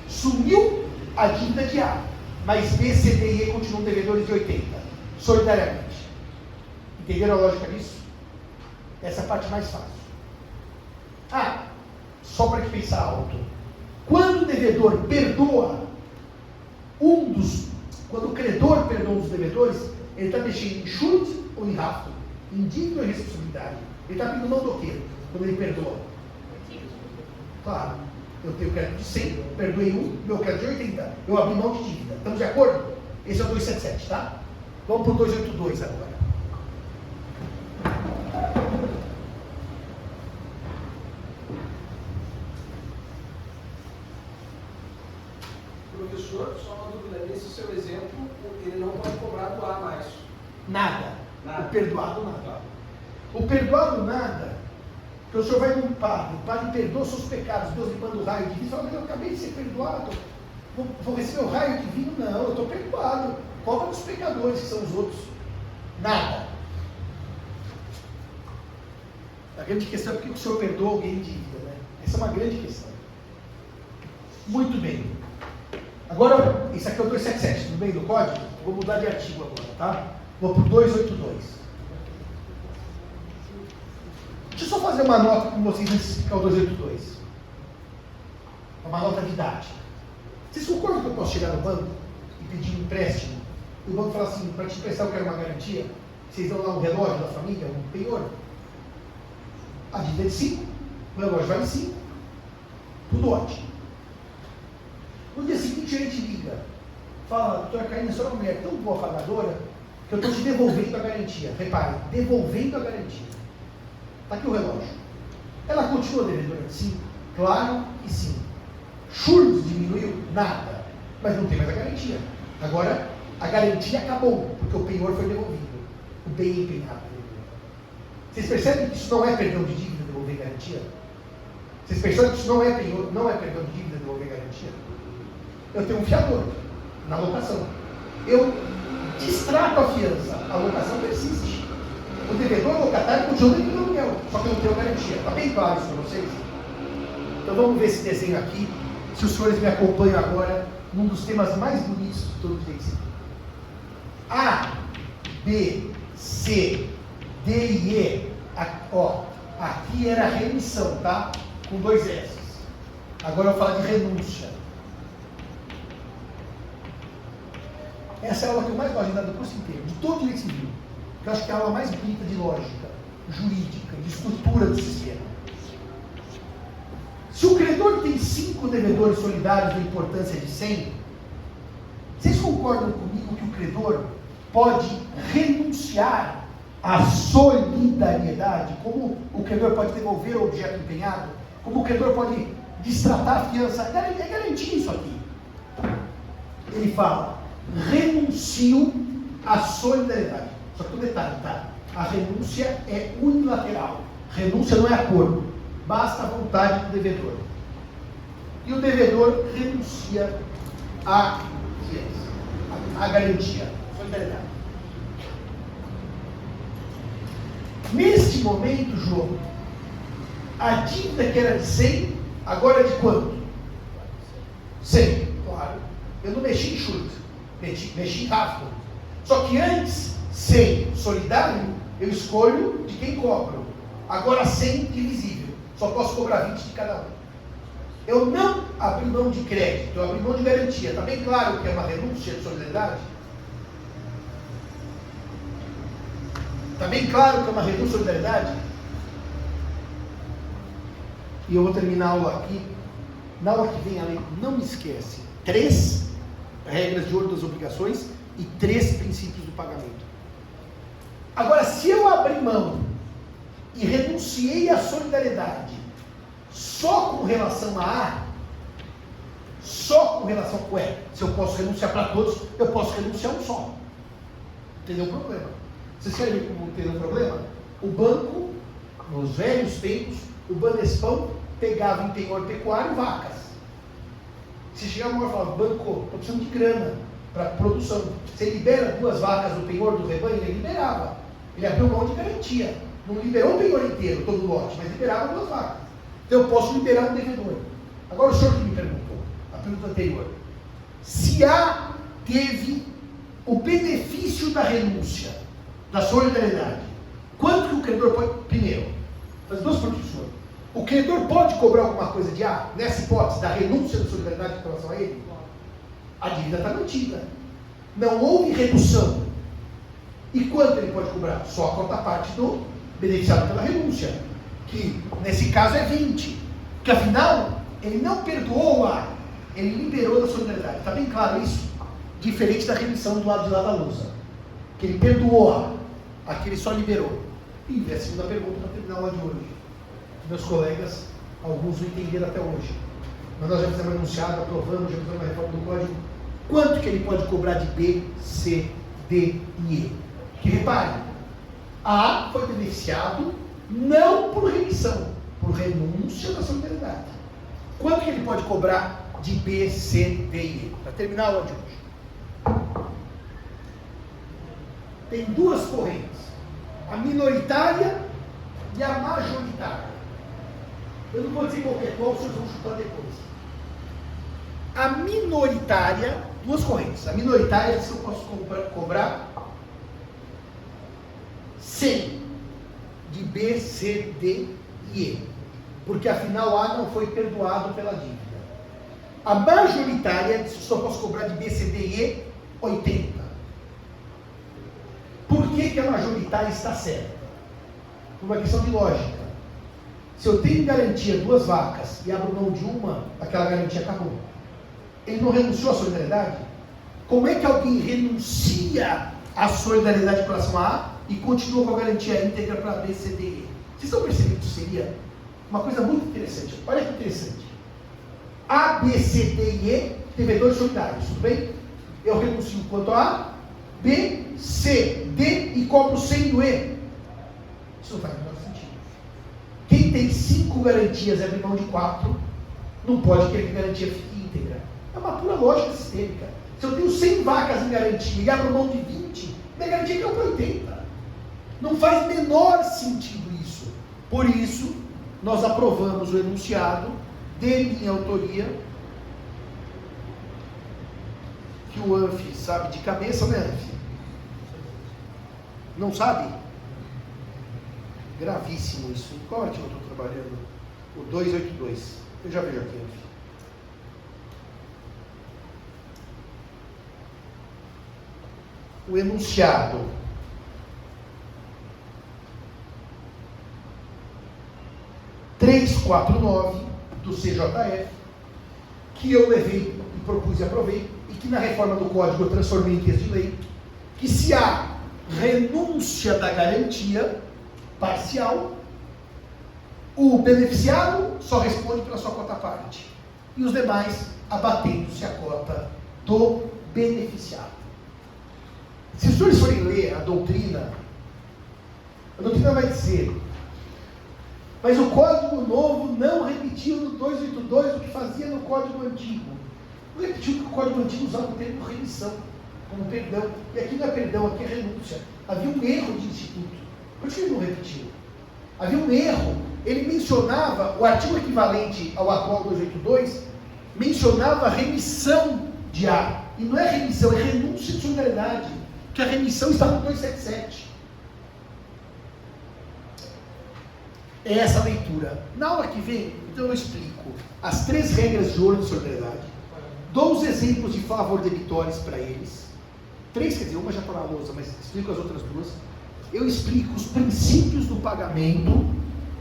Sumiu a dívida de A, mas B, C, D e E continuam devedores de 80. Solidariamente. Entenderam a lógica disso? Essa é a parte mais fácil. Só para que pensar alto. Quando o devedor perdoa quando o credor perdoa um dos devedores, ele está mexendo em Schuld ou em Haftung? Em dívida ou em responsabilidade? Ele está abrindo mão do quê? Quando ele perdoa? Claro, eu tenho crédito de 100, perdoei um, meu crédito de 80, eu abri mão de dívida. Estamos de acordo? Esse é o 277, tá? Vamos para o 282 agora. Professor, só uma dúvida, nesse seu exemplo, ele não pode cobrar do A mais. Nada. O perdoado nada. O perdoado nada, porque o senhor vai num padre, o padre perdoa seus pecados, Deus limpando o raio divino, fala, mas eu acabei de ser perdoado, vou receber o raio divino? Não, eu estou perdoado. Cobra dos pecadores, que são os outros. Nada. A grande questão é por que o senhor perdoa alguém em dívida, né? Essa é uma grande questão. Muito bem. Agora, isso aqui é o 277, tudo bem, do código? Vou mudar de artigo agora, tá? Vou para o 282. Deixa eu só fazer uma nota com vocês antes de explicar o 282. Uma nota didática. Vocês concordam que eu posso chegar no banco e pedir um empréstimo? E o banco fala assim, para te emprestar eu quero uma garantia. Vocês dão lá um relógio da família, um penhor. A dívida é de 5, o relógio vale 5. Tudo ótimo. No dia seguinte ele te liga, fala, doutora Karina, a senhora é uma mulher tão boa pagadora que eu estou te devolvendo a garantia. Repare, devolvendo a garantia. Está aqui o relógio. Ela continua devedora de 5? Claro que sim. Juros diminuiu? Nada. Mas não tem mais a garantia. Agora, a garantia acabou, porque o penhor foi devolvido. O bem empenhado. Vocês percebem que isso não é perdão de dívida devolver garantia? Vocês percebem que isso não é penhor, não é perdão de dívida devolver garantia? Eu tenho um fiador na locação. Eu distrato a fiança, a locação persiste. O devedor locatário continua devendo aluguel, só que eu não tenho garantia. Está bem claro isso para vocês? Então vamos ver esse desenho aqui, se os senhores me acompanham agora, num dos temas mais bonitos de todo o direito. A, B, C, D e E. Aqui era remissão, tá? Com 2 S. Agora eu vou falar de renúncia. Essa é a aula que eu mais gosto de dar do curso inteiro, de todo o direito civil. Que eu acho que é a aula mais bonita de lógica, jurídica, de estrutura do sistema. Se o credor tem 5 devedores solidários de importância de 100, concordam comigo que o credor pode renunciar à solidariedade? Como o credor pode devolver o objeto empenhado? Como o credor pode destratar a fiança? É garantia isso aqui. Ele fala, renuncio à solidariedade. Só que um detalhe, tá? A renúncia é unilateral. Renúncia não é acordo. Basta a vontade do devedor. E o devedor renuncia à fiança, à garantia, solidariedade. Neste momento, João, a dívida que era de 100, agora é de quanto? 100, claro. Eu não mexi em chute, mexi em rasgo. Só que antes, 100 solidário, eu escolho de quem cobro. Agora 100 divisível. Só posso cobrar 20 de cada um. Eu não abri mão de crédito, eu abri mão de garantia. Está bem claro que é uma renúncia de solidariedade? Está bem claro que é uma renúncia de solidariedade? E eu vou terminar a aula aqui. Na aula que vem, a lei, não me esquece. 3 regras de ordem das obrigações e 3 princípios do pagamento. Agora, se eu abrir mão e renunciei à solidariedade só com relação a A, só com relação a ué, se eu posso renunciar para todos, eu posso renunciar a um só. Entendeu o problema? Vocês querem ver como entender o problema? O banco, nos velhos tempos, o Banespão pegava em penhor pecuário vacas. Se chegar uma hora e falar, banco, estou precisando de grana para produção. Você libera 2 vacas do penhor do rebanho? Ele liberava. Ele abriu mão de garantia. Não liberou o penhor inteiro, todo o lote, mas liberava 2 vacas. Então eu posso liberar um devedor. Agora o senhor que me perguntou, a pergunta anterior. Se A teve o benefício da renúncia, da solidariedade, quanto que o credor pode... Primeiro, as 2 perguntas, senhor. O credor pode cobrar alguma coisa de A, nessa hipótese da renúncia da solidariedade com relação a ele? A dívida está mantida. Não houve redução. E quanto ele pode cobrar? Só a contraparte do beneficiado pela renúncia, que nesse caso é 20. Porque afinal, ele não perdoou A, ele liberou da solidariedade. Está bem claro isso? Diferente da remissão do lado de lá da lousa, que ele perdoou A, aqui ele só liberou. E a segunda pergunta para terminar a aula de hoje. Meus colegas, alguns não entenderam até hoje. Mas nós já fizemos anunciado, aprovamos, já fizemos uma reforma do código. Quanto que ele pode cobrar de B, C, D e E? Que repare, A foi beneficiado não por remissão, por renúncia da solidariedade. Quanto que ele pode cobrar de B, C, D e E? Para terminar a aula de hoje. Tem 2 correntes, a minoritária e a majoritária. Eu não vou dizer qualquer qual, vocês vão chutar depois. A minoritária, 2 correntes. A minoritária, se eu posso cobrar 100 de B, C, D e E. Porque afinal A não foi perdoado pela dívida. A majoritária, se eu só posso cobrar de B, C, D e E, 80. Por que a majoritária está certa? Por uma questão de lógica. Se eu tenho garantia 2 vacas e abro mão de uma, aquela garantia acabou. Ele não renunciou à solidariedade? Como é que alguém renuncia à solidariedade com relação a A e continua com a garantia íntegra para B, C, D e E? Vocês estão percebendo que isso seria uma coisa muito interessante? Olha que interessante. A, B, C, D e E, devedores solidários, tudo bem? Eu renuncio quanto a A, B, C, D e cobro 100 do E. Isso não faz o menor sentido. Quem tem 5 garantias e abre mão de 4, não pode querer que a garantia fique íntegra. É uma pura lógica sistêmica. Se eu tenho 100 vacas em garantia e abro mão de 20, minha garantia caiu para 80. Não faz menor sentido isso. Por isso, nós aprovamos o enunciado de minha autoria, que o Anfi sabe de cabeça, né, Anfi? Não sabe? Gravíssimo isso. Qual artigo eu estou trabalhando? O 282. Eu já vejo aqui, Anfi. O enunciado (349) do CJF, que eu levei e propus e aprovei, e que na reforma do Código eu transformei em texto de lei, que se há renúncia da garantia parcial, o beneficiado só responde pela sua cota parte, e os demais abatendo-se a cota do beneficiado. Se os senhores forem ler a doutrina vai dizer: mas o Código Novo não repetiu no 282 o que fazia no Código Antigo. Não repetiu porque o Código Antigo usava o termo remissão, como perdão. E aqui não é perdão, aqui é renúncia. Havia um erro de instituto. Por isso que ele não repetiu. Havia um erro. Ele mencionava, o artigo equivalente ao atual 282, mencionava remissão de A. E não é remissão, é renúncia de solidariedade. Porque a remissão está no 277. É essa a leitura. Na aula que vem, então eu explico as 3 regras de ouro de solidariedade, dou os exemplos de favor debitores para eles, 3, quer dizer, uma já está na lousa, mas explico as outras 2, eu explico os princípios do pagamento,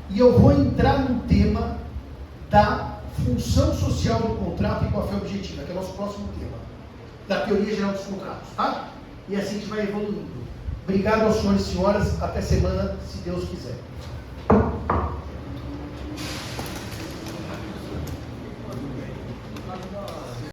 e eu vou entrar no tema da função social do contrato e com a fé objetiva, que é o nosso próximo tema, da teoria geral dos contratos, tá? E assim a gente vai evoluindo. Obrigado aos senhores e senhoras, até semana, se Deus quiser.